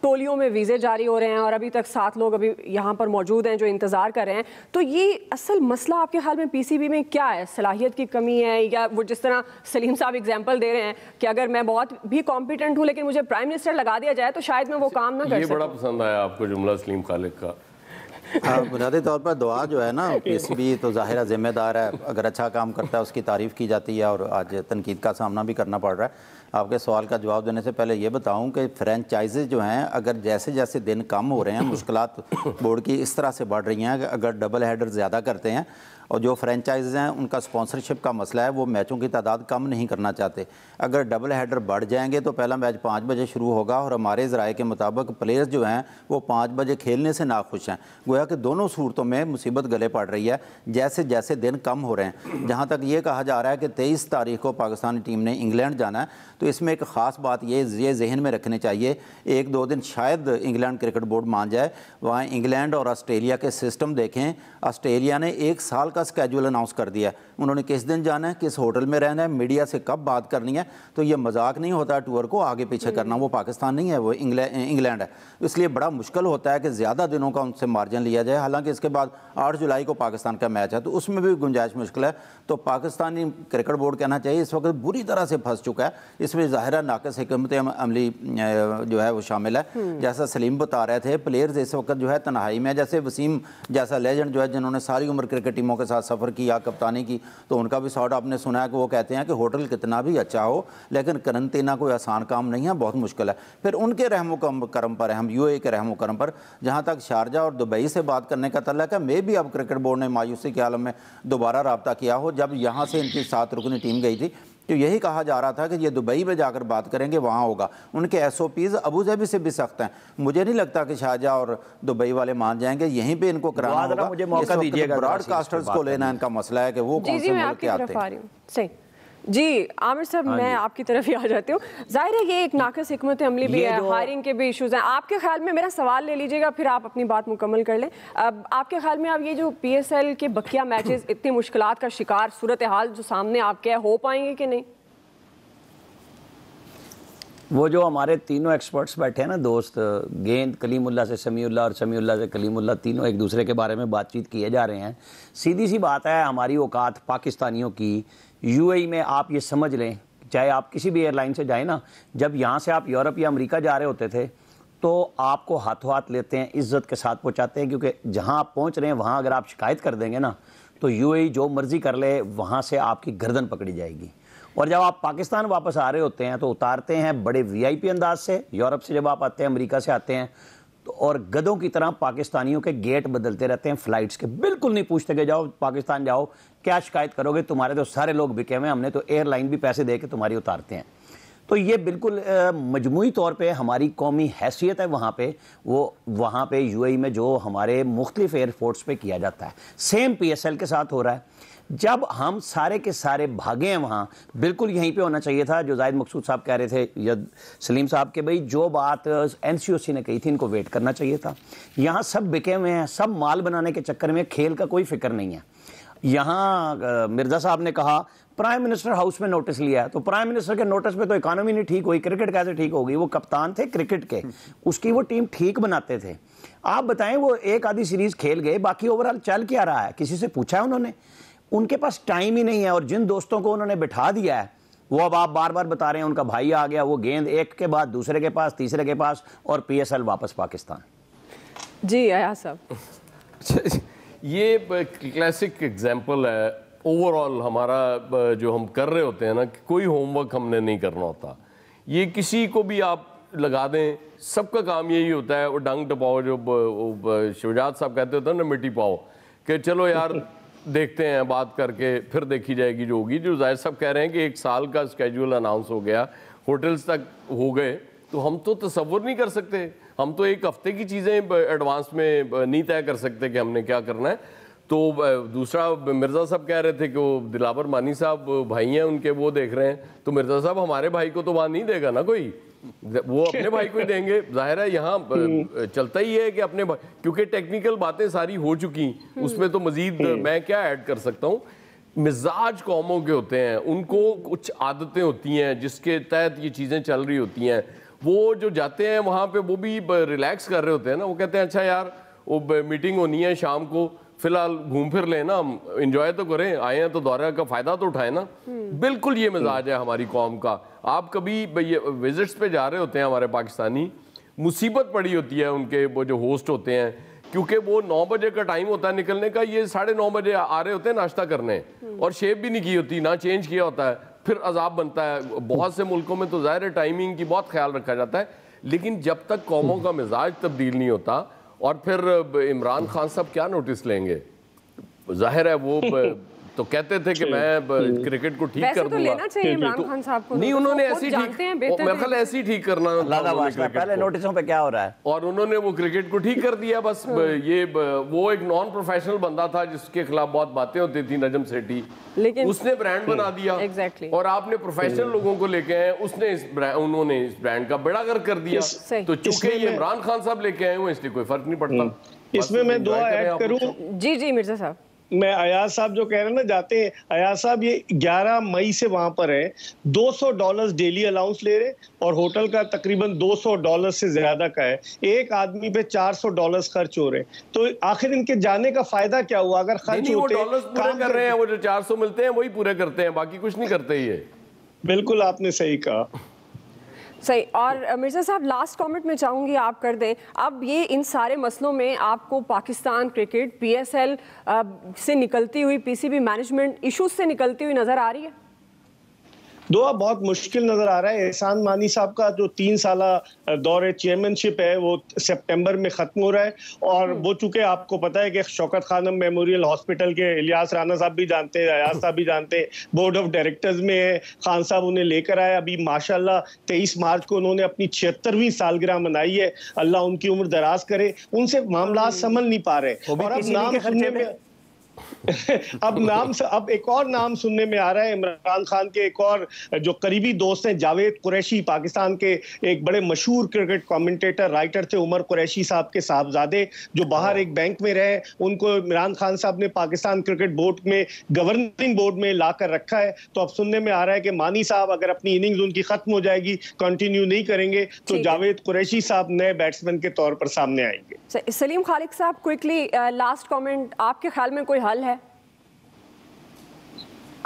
टोलियों में वीज़े जारी हो रहे हैं और अभी तक 7 लोग अभी यहाँ पर मौजूद हैं जो इंतज़ार कर रहे हैं। तो ये असल मसला आपके ख्याल में पीसीबी में क्या है? सलाहियत की कमी है, या वो जिस तरह सलीम साहब एग्जाम्पल दे रहे हैं कि अगर मैं बहुत भी कॉम्पिटेंट हूँ लेकिन मुझे प्राइम मिनिस्टर लगा दिया जाए तो शायद मैं वो काम ना कर सकूं। पसंद आया आपको जुमला सलीम खालिद का? बुनियादी तौर पर दुआ जो है ना, पीसीबी तो ज़ाहिर ज़िम्मेदार है, अगर अच्छा काम करता है उसकी तारीफ़ की जाती है और आज तनकीद का सामना भी करना पड़ रहा है। आपके सवाल का जवाब देने से पहले ये बताऊं कि फ्रेंचाइज़ जो हैं, अगर जैसे जैसे दिन कम हो रहे हैं, मुश्किलात बोर्ड की इस तरह से बढ़ रही हैं कि अगर डबल हेडर ज़्यादा करते हैं और जो फ्रेंचाइज़ हैं उनका स्पॉन्सरशिप का मसला है, वो मैचों की तादाद कम नहीं करना चाहते। अगर डबल हेडर बढ़ जाएंगे तो पहला मैच 5 बजे शुरू होगा और हमारे ज़राए के मुताबिक प्लेयर्स जो हैं वो 5 बजे खेलने से नाखुश हैं। गोया कि दोनों सूरतों में मुसीबत गले पड़ रही है जैसे जैसे दिन कम हो रहे हैं। जहाँ तक ये कहा जा रहा है कि 23 तारीख को पाकिस्तानी टीम ने इंग्लैंड जाना है, तो इसमें एक ख़ास बात ये जहन में रखनी चाहिए, 1-2 दिन शायद इंग्लैंड क्रिकेट बोर्ड मान जाए। वहाँ इंग्लैंड और ऑस्ट्रेलिया के सिस्टम देखें। ऑस्ट्रेलिया ने 1 साल का स्केड्यूल अनाउंस कर दिया, उन्होंने किस दिन जाना है, किस होटल में रहना है, मीडिया से कब बात करनी है। तो ये मजाक नहीं होता टूर को आगे पीछे करना, वो पाकिस्तान नहीं है, वो इंग्लैंड है। इसलिए बड़ा मुश्किल होता है कि ज़्यादा दिनों का उनसे मार्जिन लिया जाए। हालांकि इसके बाद 8 जुलाई को पाकिस्तान का मैच है, तो उसमें भी गुंजाइश मुश्किल है। तो पाकिस्तानी क्रिकेट बोर्ड कहना चाहिए इस वक्त बुरी तरह से फंस चुका है। इसमें ज़ाहिर नाक़िस हिकमत अमली जो है वो शामिल है। जैसा सलीम बता रहे थे, प्लेयर्स इस वक्त जो है तन्हाई में, जैसे वसीम जैसा लेजेंड जो है जिन्होंने सारी उम्र क्रिकेट टीमों के साथ सफ़र किया, कप्तानी की, तो उनका भी शॉट आपने सुना है कि वो कहते हैं कि होटल कितना भी अच्छा हो लेकिन करंतना कोई आसान काम नहीं है, बहुत मुश्किल है। फिर उनके रहमो करम पर है, हम यूएई के रहमो करम पर। जहाँ तक शारजा और दुबई से बात करने का तल्लुक़ है, मे भी अब क्रिकेट बोर्ड ने मायूसी के आलम में दोबारा रब्ता किया हो। जब यहाँ से इनकी 7 रुकनी टीम गई थी तो यही कहा जा रहा था कि ये दुबई में जाकर बात करेंगे, वहाँ होगा। उनके एसओपीज़ अबू धाबी से भी सख्त हैं। मुझे नहीं लगता कि शारजा और दुबई वाले मान जाएंगे, यहीं पे इनको कराना होगा। मुझे मौका दीजिएगा, ब्रॉडकास्टर्स को लेना इनका मसला है कि वो कौन से मुल्क के आते हैं। सही जी, आमिर साहब, मैं आपकी तरफ ही आ जाती हूँ। जाहिर है ये एक नाक़िस हिकमत अमली भी है, हायरिंग के भी इश्यूज हैं। आपके ख्याल में, मेरा सवाल ले लीजिएगा फिर आप अपनी बात मुकम्मल कर लें। अब आपके ख्याल में अब ये जो पीएसएल के बकिया मैचेस इतनी मुश्किलात का शिकार, सूरत हाल जो सामने आपके हो पाएंगे कि नहीं? वो जो हमारे तीनों एक्सपर्ट्स बैठे हैं ना दोस्त, गेंद कलीमुल्लाह से समीउल्लाह और समीउल्लाह से कलीमुल्लाह, तीनों एक दूसरे के बारे में बातचीत किए जा रहे हैं। सीधी सी बात है, हमारी औकात पाकिस्तानियों की यूएई में आप ये समझ लें, चाहे आप किसी भी एयरलाइन से जाएं ना, जब यहाँ से आप यूरोप या अमेरिका जा रहे होते थे तो आपको हाथों हाथ लेते हैं, इज्जत के साथ पहुँचाते हैं, क्योंकि जहाँ आप पहुँच रहे हैं वहाँ अगर आप शिकायत कर देंगे ना तो यूएई जो मर्ज़ी कर ले, वहाँ से आपकी गर्दन पकड़ी जाएगी। और जब आप पाकिस्तान वापस आ रहे होते हैं तो उतारते हैं बड़े वीआईपी अंदाज से। यूरोप से जब आप आते हैं, अमेरिका से आते हैं, तो और गधों की तरह पाकिस्तानियों के गेट बदलते रहते हैं फ्लाइट्स के। बिल्कुल नहीं पूछते कि जाओ पाकिस्तान जाओ, क्या शिकायत करोगे, तुम्हारे तो सारे लोग बिके हुए हैं, हमने तो एयरलाइन भी पैसे दे के तुम्हारी उतारते हैं। तो ये बिल्कुल मजमूई तौर पे हमारी कौमी हैसियत है वहाँ पे, वो वहाँ पे यूएई में जो हमारे मुख्तलिफ एयरपोर्ट्स पे किया जाता है, सेम पीएसएल के साथ हो रहा है। जब हम सारे के सारे भागे हैं वहाँ, बिल्कुल यहीं पे होना चाहिए था जो जाहिद मकसूद साहब कह रहे थे या सलीम साहब के, भाई जो बात एनसीओसी ने कही थी इनको वेट करना चाहिए था। यहाँ सब बिके हुए हैं, सब माल बनाने के चक्कर में, खेल का कोई फिक्र नहीं है। यहाँ मिर्ज़ा साहब ने कहा प्राइम मिनिस्टर हाउस में नोटिस लिया है, तो प्राइम मिनिस्टर के नोटिस पे तो इकोनॉमी नहीं ठीक हुई, क्रिकेट कैसे ठीक होगी? वो कप्तान थे क्रिकेट के, उसकी वो टीम ठीक बनाते थे। आप बताएं, वो एक आधी सीरीज खेल गए, बाकी ओवरऑल चल क्या रहा है? किसी से पूछा है उन्होंने? उनके पास टाइम ही नहीं है। और जिन दोस्तों को उन्होंने बिठा दिया है वो अब आप बार बार बता रहे हैं, उनका भाई आ गया, वो गेंद एक के बाद दूसरे के पास, तीसरे के पास, और PSL वापस पाकिस्तान। जी अयाज साहब, ये क्लासिक एग्जांपल है। ओवरऑल हमारा जो हम कर रहे होते हैं ना, कोई होमवर्क हमने नहीं करना होता। ये किसी को भी आप लगा दें, सबका काम यही होता है, वो डंग टपाओ, जो शुजात साहब कहते होते हैं ना, मिट्टी पाओ, कि चलो यार देखते हैं, बात करके फिर देखी जाएगी जो होगी। जो जाहिर साहब कह रहे हैं कि 1 साल का स्केड्यूल अनाउंस हो गया, होटल्स तक हो गए, तो हम तो तसव्वुर नहीं कर सकते। हम तो 1 हफ्ते की चीज़ें एडवांस में नहीं तय कर सकते कि हमने क्या करना है। तो दूसरा, मिर्ज़ा साहब कह रहे थे कि वो दिलावर मानी साहब भाई हैं उनके, वो देख रहे हैं, तो मिर्ज़ा साहब हमारे भाई को तो वहाँ नहीं देगा ना कोई, वो अपने भाई को ही देंगे। जाहिर है यहाँ चलता ही है कि अपने भाई, क्योंकि टेक्निकल बातें सारी हो चुकी, उसमें तो मजीद मैं क्या ऐड कर सकता हूँ। मिजाज कौमों के होते हैं, उनको कुछ आदतें होती हैं जिसके तहत ये चीज़ें चल रही होती हैं। वो जो जाते हैं वहाँ पे वो भी रिलैक्स कर रहे होते हैं ना, वो कहते हैं अच्छा यार वो मीटिंग होनी है शाम को, फिलहाल घूम फिर लें ना, हम इंजॉय तो करें, आए हैं तो दौरे का फ़ायदा तो उठाएं ना। बिल्कुल ये मिजाज है हमारी कौम का। आप कभी विजिट्स पे जा रहे होते हैं हमारे पाकिस्तानी, मुसीबत पड़ी होती है उनके वो जो होस्ट होते हैं, क्योंकि वो 9 बजे का टाइम होता है निकलने का, ये 9:30 बजे आ रहे होते हैं नाश्ता करने, और शेव भी नहीं की होती, ना चेंज किया होता है, फिर अजाब बनता है। बहुत से मुल्कों में तो ज़ाहिर है टाइमिंग की बहुत ख्याल रखा जाता है, लेकिन जब तक कौमों का मिजाज तब्दील नहीं होता, और फिर इमरान खान साहब क्या नोटिस लेंगे? जाहिर है वो तो कहते थे कि मैं क्रिकेट को ठीक कर दूंगा। लेना चाहिए इमरान खान साहब को, नहीं उन्होंने ऐसे ही ठीक करना, पहले नोटिसों पे क्या हो रहा है, और उन्होंने वो क्रिकेट को ठीक कर दिया बस। ये वो एक नॉन प्रोफेशनल बंदा था जिसके खिलाफ बहुत बातें होती थी, नजम सेठी, लेकिन उसने ब्रांड बना दिया। और आपने प्रोफेशनल लोगों को लेके आए, उन्होंने इस ब्रांड का बेड़ा गर्क कर दिया। तो चूंकि ये इमरान खान साहब लेके आए हुए, इसलिए कोई फर्क नहीं पड़ता। इसमें मैं दुआ ऐड करूं। जी मिर्जा साहब, मैं अयाज साहब जो कह रहे हैं ना, जाते हैं अयाज साहब, ये 11 मई से वहां पर है, $200 डेली अलाउंस ले रहे, और होटल का तकरीबन $200 से ज्यादा का है। एक आदमी पे $400 खर्च हो रहे, तो आखिर इनके जाने का फायदा क्या हुआ? अगर खर्च होते, डॉलर्स पूरे कर रहे हैं, वो जो 400 मिलते हैं वही पूरे करते हैं, बाकी कुछ नहीं करते ये। बिल्कुल आपने सही कहा। सही। और मिर्ज़ा साहब, लास्ट कमेंट में चाहूँगी आप कर दें। अब ये इन सारे मसलों में आपको पाकिस्तान क्रिकेट PSL से निकलती हुई, PCB मैनेजमेंट इश्यूज से निकलती हुई नज़र आ रही है? दुआ बहुत मुश्किल नजर आ रहा है। एहसान मानी साहब का जो 3 साला दौरे चेयरमैनशिप है वो सितंबर में खत्म हो रहा है, और वो चूंकि आपको पता है कि शौकत खानम मेमोरियल हॉस्पिटल के इलियास राना साहब भी जानते हैं, अयाज साहब भी जानते हैं, बोर्ड ऑफ डायरेक्टर्स में है। खान साहब उन्हें लेकर आए। अभी माशाल्लाह 23 मार्च को उन्होंने अपनी 76वीं सालगिरह मनाई है। अल्लाह उनकी उम्र दराज करे। उनसे मामला संभल नहीं पा रहे, और अब नाम सुनने में अब एक और नाम सुनने में आ रहा है, इमरान खान के एक और जो करीबी दोस्त हैं, जावेद कुरैशी, पाकिस्तान के एक बड़े मशहूर क्रिकेट कमेंटेटर, राइटर थे, उमर कुरैशी साहब के साहबजादे, जो बाहर एक बैंक में रहे, उनको इमरान खान साहब ने पाकिस्तान क्रिकेट बोर्ड में, गवर्निंग बोर्ड में लाकर रखा है। तो अब सुनने में आ रहा है कि मानी साहब अगर अपनी इनिंग्स उनकी खत्म हो जाएगी, कंटिन्यू नहीं करेंगे, तो जावेद कुरैशी साहब नए बैट्समैन के तौर पर सामने आएंगे। सलीम खालिक साहब, क्विकली लास्ट कमेंट, आपके ख्याल में कोई हल है?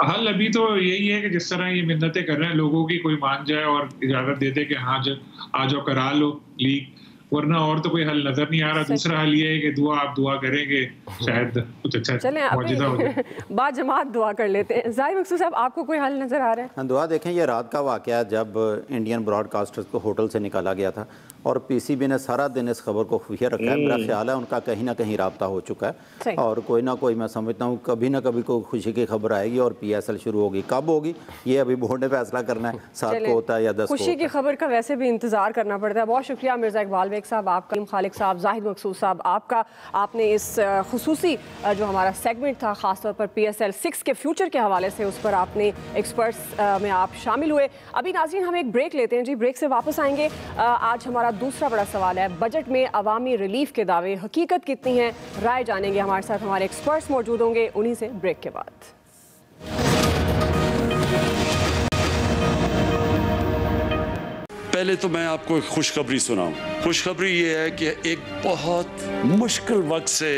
हल अभी तो यही है कि जिस तरह ये मिन्नतें कर रहे हैं लोगों की, कोई मान जाए और इजाजत दे दे कि हाँ आ जाओ करा लो लीग, वरना और तो कोई हल नजर नहीं आ रहा। दूसरा हल ये है कि आप दुआ करेंगे, शायद कुछ अच्छा मौजूदा हो जाए। बाद जमात दुआ कर लेते हैं। ज़ाहिर मकसूद साहब, आपको कोई हल नजर आ रहा है? हाँ, दुआ देखें, ये रात का वाकया जब इंडियन ब्रॉडकास्टर्स को होटल से निकाला गया था, और PCB ने सारा दिन इस खबर को खुफिया रखा है। मेरा ख्याल है उनका कहीं ना कहीं राब्ता हो चुका है, और कोई ना कोई, मैं समझता हूँ कभी ना कभी कोई खुशी की खबर आएगी और PSL शुरू होगी। कब होगी ये अभी बोर्ड ने फैसला करना है, 7 को होता है या 10 को। खुशी की खबर का वैसे भी इंतजार करना पड़ता है। बहुत शुक्रिया मिर्ज़ा इकबाल बेग साहब आपका, खालिक साहब, जाहिद मकसूद साहब आपका। आपने इस खुसूसी जो हमारा सेगमेंट था, खासतौर पर PSL 6 के फ्यूचर के हवाले से, उस पर आपने एक्सपर्ट्स में आप शामिल हुए। अभी नाज़रीन हम एक ब्रेक लेते हैं जी, ब्रेक से वापस आएंगे। आज हमारा दूसरा बड़ा सवाल है, बजट में अवामी रिलीफ के दावे हकीकत कितनी है, राय जानेंगे। हमारे साथ हमारे एक्सपर्ट्स मौजूद होंगे, उन्हीं से ब्रेक के बाद। पहले तो मैं आपको एक खुशखबरी सुनाऊं। खुशखबरी ये है कि एक बहुत मुश्किल वक्त से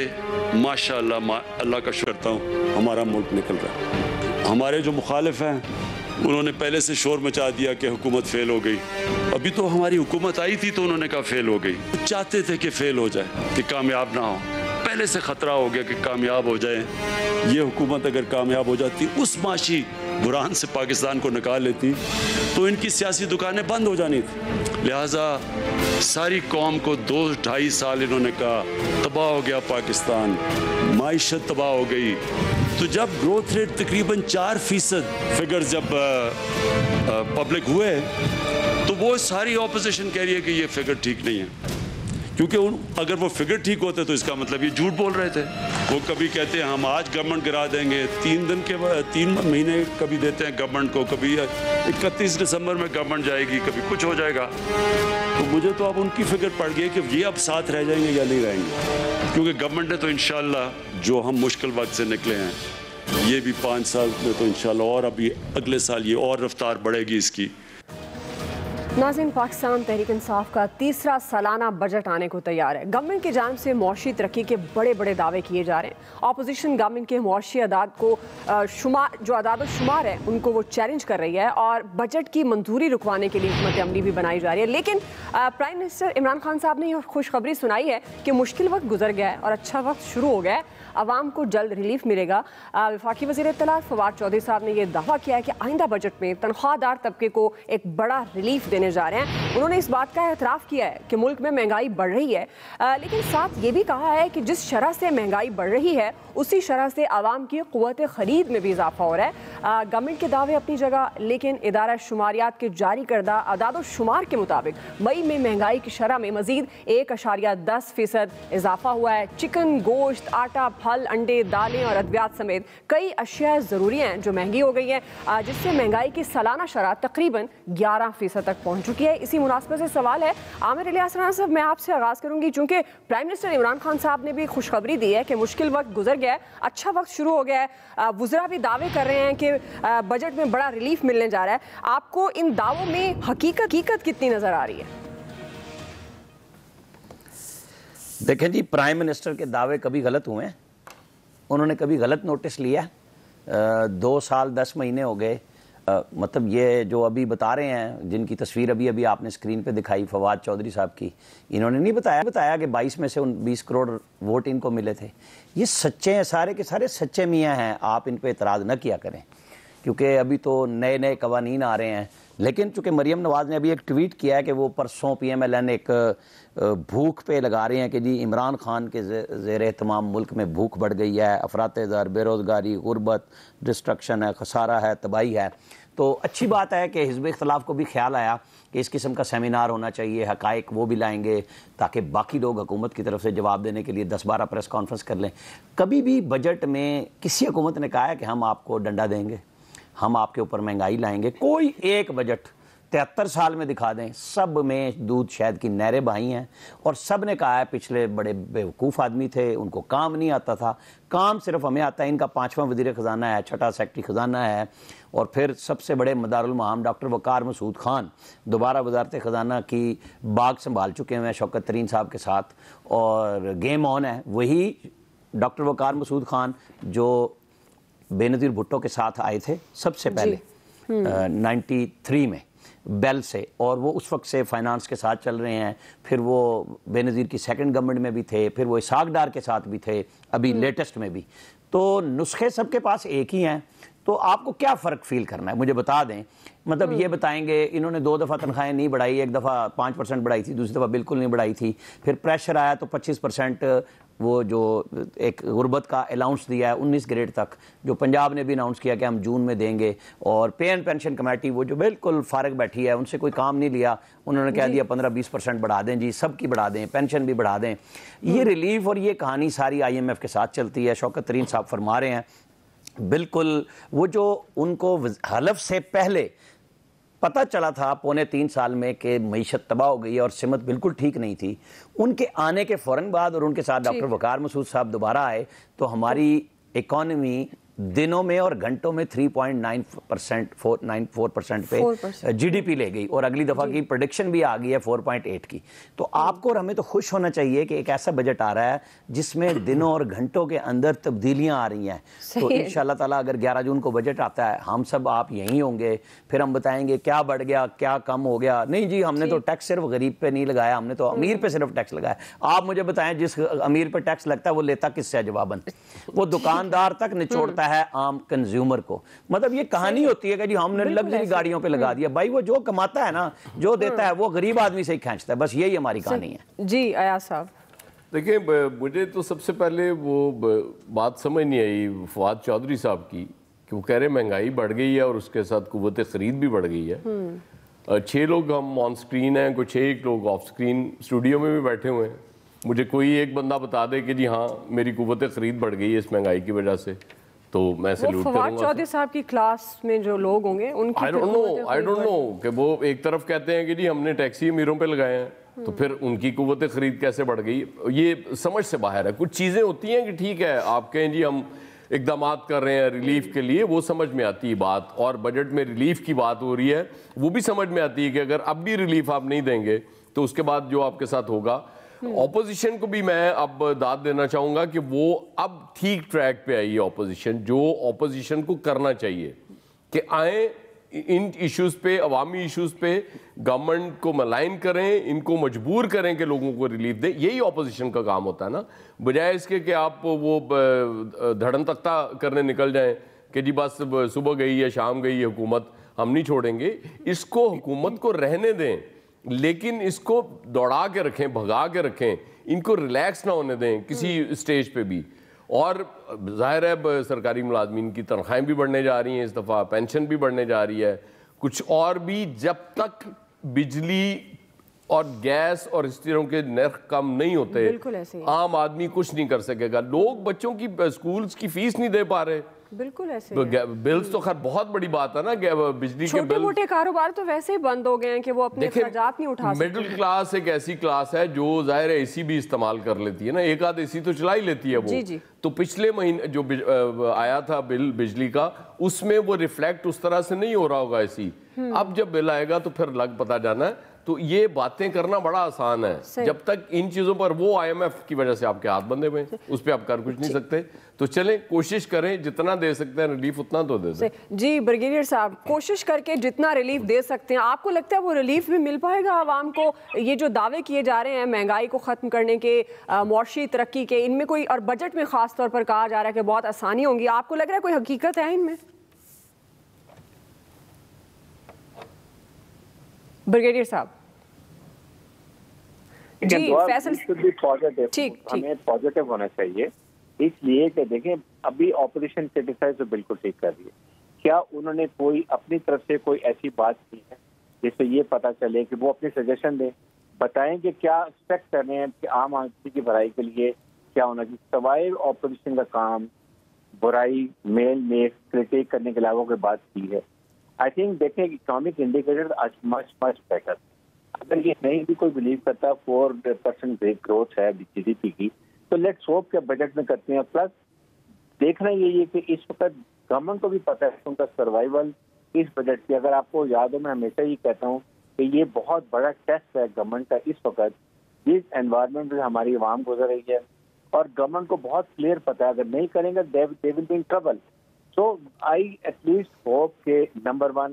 माशाअल्लाह अल्लाह का शुक्र करता हूँ हमारा मुल्क निकल रहा है। हमारे जो मुखालिफ हैं उन्होंने पहले से शोर मचा दिया कि हुकूमत फेल हो गई। अभी तो हमारी हुकूमत आई थी तो उन्होंने कहा फेल हो गई। वो चाहते थे कि फेल हो जाए, कि कामयाब ना हो। पहले से ख़तरा हो गया कि कामयाब हो जाए। ये हुकूमत अगर कामयाब हो जाती, उस माशी बुरान से पाकिस्तान को निकाल लेती, तो इनकी सियासी दुकानें बंद हो जानी थी। लिहाजा सारी कौम को 2-2.5 साल इन्होंने कहा तबाह हो गया पाकिस्तान, माइशत तबाह हो गई। तो जब ग्रोथ रेट तकरीबन 4% फिगर जब पब्लिक हुए, तो वो सारी ऑपोजिशन कह रही है कि ये फिगर ठीक नहीं है, क्योंकि अगर वो फिगर ठीक होते तो इसका मतलब ये झूठ बोल रहे थे। वो कभी कहते हैं हम आज गवर्नमेंट गिरा देंगे, 3 महीने कभी देते हैं गवर्नमेंट को, कभी 31 दिसंबर में गवर्नमेंट जाएगी, कभी कुछ हो जाएगा। तो मुझे तो अब उनकी फिगर पड़ गई कि ये अब साथ रह जाएंगे या नहीं रहेंगे, क्योंकि गवर्नमेंट ने तो इंशाल्लाह जो हम मुश्किल वक्त से निकले हैं, ये भी 5 साल में तो इंशाल्लाह, और अभी अगले साल ये और रफ्तार बढ़ेगी इसकी। नाज़रीन, पाकिस्तान तहरीक इंसाफ का तीसरा सालाना बजट आने को तैयार है। गवर्नमेंट की जानिब से मुआशी तरक्की के बड़े बड़े दावे किए जा रहे हैं। अपोजिशन गवर्नमेंट के मुआशी अदाद को जो अदाद शुमार है उनको वो चैलेंज कर रही है और बजट की मंजूरी रुकवाने के लिए हुकूमत अमली भी बनाई जा रही है। लेकिन प्राइम मिनिस्टर इमरान खान साहब ने यह खुशखबरी सुनाई है कि मुश्किल वक्त गुजर गया है और अच्छा वक्त शुरू हो गया है, आवाम को जल्द रिलीफ मिलेगा। वफाकी वज़ीर इत्तलात फवाद चौधरी साहब ने यह दावा किया है कि आइंदा बजट में तनख्वाहदार तबके को एक बड़ा रिलीफ देने जा रहे हैं। उन्होंने इस बात का एतराफ़ किया है कि मुल्क में महंगाई बढ़ रही है, लेकिन साथ ये भी कहा है कि जिस शरह से महंगाई बढ़ रही है उसी शरह से आवाम की क़ुव्वत ख़रीद में भी इजाफा हो रहा है। गवर्नमेंट के दावे अपनी जगह, लेकिन इदारा शुमारियात के जारी करदा अदाद शुमार के मुताबिक मई में महंगाई की शरह में मज़ीद 1.10% इजाफा हुआ है। चिकन, गोश्त, आटा, फल, अंडे, दालें और अद्वियात समेत कई अशिया ज़रूरी हैं जो महंगी हो गई हैं, जिससे महंगाई की सालाना शरह तकरीबन 11% तक पहुँच चुकी है। इसी मुनासबत से सवाल है आमिर इलियास राना साहब, मैं आपसे आगाज़ करूँगी, चूँकि प्राइम मिनिस्टर इमरान खान साहब ने भी खुशखबरी दी है कि मुश्किल वक्त गुजर गया है, अच्छा वक्त शुरू हो गया है। वुज़रा भी दावे कर रहे हैं कि बजट में बड़ा रिलीफ मिलने जा रहा है। आपको इन दावों में हकीकत कितनी नज़र आ रही है? देखें जी, प्राइम मिनिस्टर के दावे कभी गलत हुए हैं? उन्होंने कभी गलत नोटिस लिया? 2 साल 10 महीने हो गए। मतलब ये जो अभी बता रहे हैं, जिनकी तस्वीर अभी आपने स्क्रीन पे दिखाई फवाद चौधरी साहब की, इन्होंने नहीं बताया कि 22 में से 20 करोड़ वोट इनको मिले थे। ये सच्चे हैं, सारे के सारे सच्चे मियाँ हैं। आप इन पे एतराज़ न किया करें, क्योंकि अभी तो नए नए कवानीन आ रहे हैं। लेकिन चूँकि मरियम नवाज़ ने अभी एक ट्वीट किया है कि वो परसों PMLN एक भूख पे लगा रहे हैं कि जी इमरान खान के ज़ेर तमाम मुल्क में भूख बढ़ गई है, अफरात-ए-ज़र, बेरोज़गारी, गुर्बत, डिस्ट्रक्शन है, खसारा है, तबाही है। तो अच्छी बात है कि हिज़्ब इख्तिलाफ़ को भी ख्याल आया कि इस किस्म का सेमिनार होना चाहिए, हक़ाइक़ वो भी लाएंगे ताकि बाकी लोग हुकूमत की तरफ से जवाब देने के लिए 10-12 प्रेस कॉन्फ्रेंस कर लें। कभी भी बजट में किसी हुकूमत ने कहा है कि हम आपको डंडा देंगे, हम आपके ऊपर महंगाई लाएंगे? कोई एक बजट 73 साल में दिखा दें, सब में दूध शहद की नहरें बहाई हैं। और सब ने कहा है पिछले बड़े बेवकूफ़ आदमी थे, उनको काम नहीं आता था। काम सिर्फ हमें आता है। इनका 5वां वज़ीर ख़ज़ाना है, 6ठा सेक्रेटरी ख़ज़ाना है, और फिर सबसे बड़े मदारुल महाम डॉक्टर वक़ार मसूद खान दोबारा वज़ारत ख़ज़ाना की बाग संभाल चुके हैं शौकत तरीन साहब के साथ, और गेम ऑन है। वही डॉक्टर वक़ार मसूद खान जो बेनज़ीर भुट्टो के साथ आए थे सबसे पहले 93 में बेल से, और वो उस वक्त से फाइनेंस के साथ चल रहे हैं। फिर वो बेनज़ीर की सेकंड गवर्नमेंट में भी थे, फिर वो इसाक डार के साथ भी थे, अभी लेटेस्ट में भी। तो नुस्खे सबके पास एक ही हैं। तो आपको क्या फ़र्क फील करना है मुझे बता दें। मतलब ये बताएंगे इन्होंने 2 दफ़ा तनख्वाहें नहीं बढ़ाई, एक दफ़ा 5% बढ़ाई थी, दूसरी दफ़ा बिल्कुल नहीं बढ़ाई थी। फिर प्रेशर आया तो 25% वो जो एक गुर्बत का अलाउंस दिया है 19 ग्रेड तक, जो पंजाब ने भी अनाउंस किया कि हम जून में देंगे। और पे एंड पेंशन कमेटी वो जो बिल्कुल फारग बैठी है, उनसे कोई काम नहीं लिया, उन्होंने कह दिया 15-20% बढ़ा दें जी, सब की बढ़ा दें, पेंशन भी बढ़ा दें। ये रिलीफ और ये कहानी सारी IMF के साथ चलती है। शौकत तरीन साहब फरमा रहे हैं बिल्कुल वो जो उनको हलफ से पहले पता चला था 3.25 साल में कि मईशत तबाह हो गई है और सिमत बिल्कुल ठीक नहीं थी, उनके आने के फ़ौरन बाद और उनके साथ डॉक्टर वक़ार मसूद साहब दोबारा आए तो हमारी इकॉनमी दिनों में और घंटों में 3.9% 4.94% पे जीडीपी ले गई और अगली दफा की प्रेडिक्शन भी आ गई है 4.8 की। तो आपको और हमें तो खुश होना चाहिए कि एक ऐसा बजट आ रहा है जिसमें दिनों और घंटों के अंदर तब्दीलियां आ रही हैं। तो इंशाल्लाह ताला अगर 11 जून को बजट आता है, हम सब आप यहीं होंगे, फिर हम बताएंगे क्या बढ़ गया क्या कम हो गया। नहीं जी, हमने तो टैक्स सिर्फ गरीब पे नहीं लगाया, हमने तो अमीर पे सिर्फ टैक्स लगाया। आप मुझे बताएं, जिस अमीर पे टैक्स लगता है वो लेता किससे है जवाबन? वो दुकानदार तक निचोड़ता है आम कंज्यूमर को। मतलब ये कहानी होती है कि जी हमने लग्जरी गाड़ियों पे लगा दिया। भाई वो जो कमाता है ना, जो देता है वो गरीब आदमी से ही खींचता है। बस यही हमारी कहानी है। जी अयाज साहब, देखिए, मुझे तो सबसे पहले वो बात समझ नहीं आई फवाद चौधरी साहब की कि वो कह रहे महंगाई बढ़ गई है और उसके साथ कुव्वत खरीद भी बढ़ गई है। 6 लोग हम ऑन स्क्रीन हैं, कुछ 6 लोग ऑफ स्क्रीन स्टूडियो में भी बैठे हुए हैं। मुझे कोई एक बंदा बता दे कि जी हाँ मेरी कुव्वत खरीद बढ़ गई है इस महंगाई की वजह से, तो मैं सैल्यूट करूंगा। फवाद चौधरी साहब की क्लास में जो लोग होंगे उनकी आई डोंट नो कि वो एक तरफ कहते हैं कि जी हमने टैक्सी अमीरों पे लगाए हैं, तो फिर उनकी कुव्वत खरीद कैसे बढ़ गई, ये समझ से बाहर है। कुछ चीज़ें होती हैं कि ठीक है आप कहें जी हम इकदाम कर रहे हैं रिलीफ के लिए, वो समझ में आती है बात, और बजट में रिलीफ की बात हो रही है वो भी समझ में आती है कि अगर अब भी रिलीफ आप नहीं देंगे तो उसके बाद जो आपके साथ होगा। ऑपोजिशन को भी मैं अब दाद देना चाहूंगा कि वो अब ठीक ट्रैक पे आई है ऑपोजिशन, जो ऑपोजिशन को करना चाहिए कि आए इन इश्यूज पे, अवामी इश्यूज पे गवर्नमेंट को मलाइन करें, इनको मजबूर करें कि लोगों को रिलीफ दें। यही ऑपोजिशन का काम होता है ना, बजाय इसके कि आप वो धड़न तख्ता करने निकल जाएं कि जी बस सुबह गई है शाम गई है हुकूमत, हम नहीं छोड़ेंगे। इसको हुकूमत को रहने दें, लेकिन इसको दौड़ा के रखें, भगा के रखें, इनको रिलैक्स ना होने दें किसी स्टेज पे भी। और जाहिर है सरकारी मुलाजमीन की तनख्वाहें भी बढ़ने जा रही हैं इस दफ़ा, पेंशन भी बढ़ने जा रही है, कुछ और भी। जब तक बिजली और गैस और इस तरह के नर्ख कम नहीं होते आम आदमी कुछ नहीं कर सकेगा। लोग बच्चों की स्कूल्स की फीस नहीं दे पा रहे, बिल्कुल ऐसे बिल्स तो खैर बहुत बड़ी बात है ना, बिजली के बिल। छोटे कारोबार तो वैसे ही बंद हो गए हैं कि वो अपने खर्चात नहीं उठा सकते। मिडिल क्लास एक ऐसी क्लास है जो जाहिर है एसी भी इस्तेमाल कर लेती है ना, एक आध एसी तो चला ही लेती है वो। जी। तो पिछले महीने जो आया था बिल बिजली का, उसमें वो रिफ्लेक्ट उस तरह से नहीं हो रहा होगा एसी। अब जब बिल आएगा तो फिर लग पता जाना है। तो ये बातें करना बड़ा आसान है, जब तक इन चीज़ों पर वो IMF की वजह से आपके हाथ बंधे हुए हैं, उस पर आप कर कुछ नहीं सकते। तो चलें कोशिश करें, जितना दे सकते हैं रिलीफ उतना तो दे दें। जी ब्रिगेडियर साहब, कोशिश करके जितना रिलीफ दे सकते हैं, आपको लगता है वो रिलीफ भी मिल पाएगा आवाम को? ये जो दावे किए जा रहे हैं महंगाई को ख़त्म करने के, मुआशी तरक्की के, इनमें कोई, और बजट में ख़ास तौर पर कहा जा रहा है कि बहुत आसानी होंगी, आपको लग रहा है कोई हकीकत है इनमें? ब्रिगेडियर साहब जी, फैसल ठीक, हमें पॉजिटिव होना चाहिए, इसलिए कि देखें अभी ऑपोजिशन क्रिटिसाइज तो बिल्कुल ठीक कर रही है। क्या उन्होंने कोई अपनी तरफ से कोई ऐसी बात की है जिससे ये पता चले कि वो अपनी सजेशन दें, बताएं कि क्या एक्सपेक्ट कर रहे हैं कि आम आदमी की भलाई के लिए क्या होना चाहिए। सवाए ऑपोजिशन का काम बुराई मेल में क्रिटिक करने के अलावा कोई बात की है। आई थिंक देखें economic indicator much much better. अगर ये नहीं भी कोई बिलीव करता 4% ग्रोथ है GDP की, तो लेट्स होप के बजट में करते हैं। प्लस देखना ये कि इस वक्त गवर्नमेंट को भी पता है उनका सर्वाइवल इस बजट की। अगर आपको याद हो, मैं हमेशा ही कहता हूँ कि ये बहुत बड़ा टेस्ट है गवर्नमेंट का इस वक्त, जिस एनवायरनमेंट में हमारी आवाम गुजर रही है, और गवर्नमेंट को बहुत क्लियर पता है अगर नहीं करेंगे they will be in trouble. So I at least hope के नंबर 1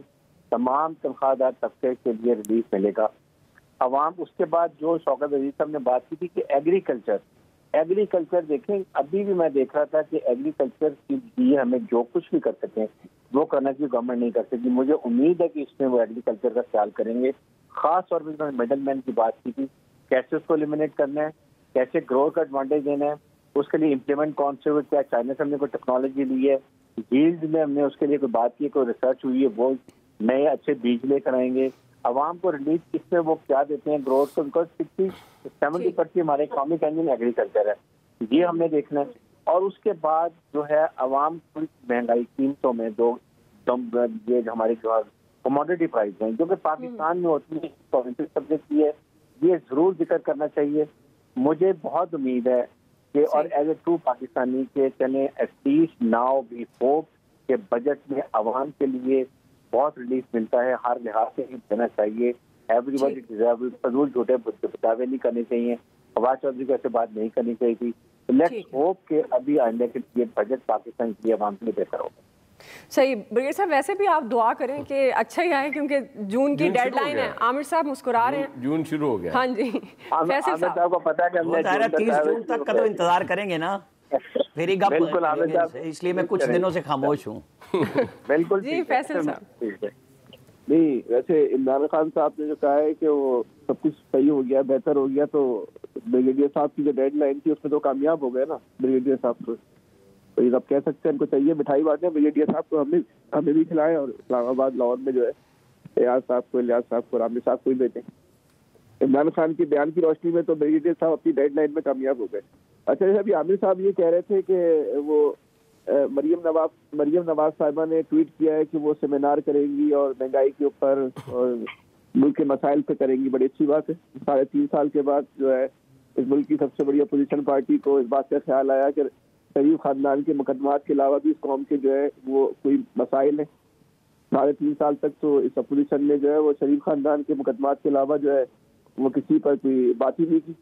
तमाम तनख्वाहदार तबके के लिए रिलीफ मिलेगा अवाम। उसके बाद जो शौकत अजीज साहब ने बात की थी कि एग्रीकल्चर देखें, अभी भी मैं देख रहा था कि एग्रीकल्चर के लिए हमें जो कुछ भी कर सकें वो करना चाहिए, गवर्नमेंट नहीं कर सकी। मुझे उम्मीद है कि इसमें वो एग्रीकल्चर का ख्याल करेंगे। खास तौर पर मिडल मैन की बात की थी, कैसे उसको एलिमिनेट करना है, कैसे ग्रोअर का एडवांटेज देना है, उसके लिए इम्प्लीमेंट कौन से हुए, क्या चाइना से हमने कोई टेक्नोलॉजी ली है, यील्ड में हमने उसके लिए कोई बात की, कोई रिसर्च हुई है, वो नए अच्छे बीज लेकर आएंगे। आवाम को रिलीफ इसमें वो क्या देते हैं ग्रोथ को, बिकॉज 60-70% हमारे इकोनॉमिक इंजन एग्रीकल्चर है, ये हमने देखना है। और उसके बाद जो है आवाम को महंगाई कीमतों में जो ये हमारी कमोडिटी प्राइस हैं जो कि पाकिस्तान में होती है सब्जेक्ट की है, ये जरूर जिक्र करना चाहिए। मुझे बहुत उम्मीद है कि और एज ए ट्रू पाकिस्तानी के चले एटलीस्ट नाउ वी होप के बजट में आवाम के लिए बहुत रिलीफ मिलता है, हर लिहाज से ही देना चाहिए। एवरीबॉडी डिजर्व, फजूल झूठे बतावे नहीं करने चाहिए, फवाद चौधरी को ऐसे बात नहीं करनी चाहिए थी। तो लेट्स होप कि अभी आइंदा के लिए बजट पाकिस्तान के लिए आवाम के लिए बेहतर होगा। सही ब्रिगेड साहब, वैसे भी आप दुआ करें कि अच्छा ही आए, क्योंकि जून की डेडलाइन है। आमिर साहब मुस्कुरा रहे हैं, जून शुरू हो गया। हाँ जी, फैसल साहब को पता है कि हमने 30 जून तक का तो इंतजार करेंगे ना, मेरी गप, इसलिए मैं कुछ दिनों से खामोश हूँ। बिल्कुल जी फैसल साहब। नहीं, वैसे इमरान खान साहब ने जो कहा है कि वो सब कुछ सही हो गया, बेहतर हो गया, तो ब्रिगेडियर साहब की जो डेडलाइन थी उसमें तो कामयाब हो गए ना ब्रिगेडियर साहब। तो ये सब कह सकते हैं, इनको चाहिए मिठाई बांटने ब्रिगेडियर साहब को, हमें भी खिलाएं, और इस्लामाबाद लाहौर में जो है एयाज साहब को, इलियास साहब को, रामी साहब को ही भेजें। इमरान खान के बयान की रोशनी में तो ब्रिगेडियर साहब अपनी डेडलाइन में कामयाब हो गए। अच्छा, जैसे अभी आमिर साहब ये कह रहे थे कि वो मरियम नवाज साहिबा ने ट्वीट किया है कि वो सेमिनार करेंगी और महंगाई के ऊपर और मुल्क के मसाइल पे करेंगी। बड़ी अच्छी बात है। 3.5 साल के बाद जो है इस मुल्क की सबसे बड़ी अपोजिशन पार्टी को इस बात का ख्याल आया कि शरीफ खानदान के मुकदमात के अलावा भी इस कौम के जो है वो कोई मसाइल है। 3.5 साल तक तो इस अपोजिशन ने जो है वो शरीफ खानदान के मुकदमात के अलावा जो है वो किसी पर कोई बात ही नहीं की।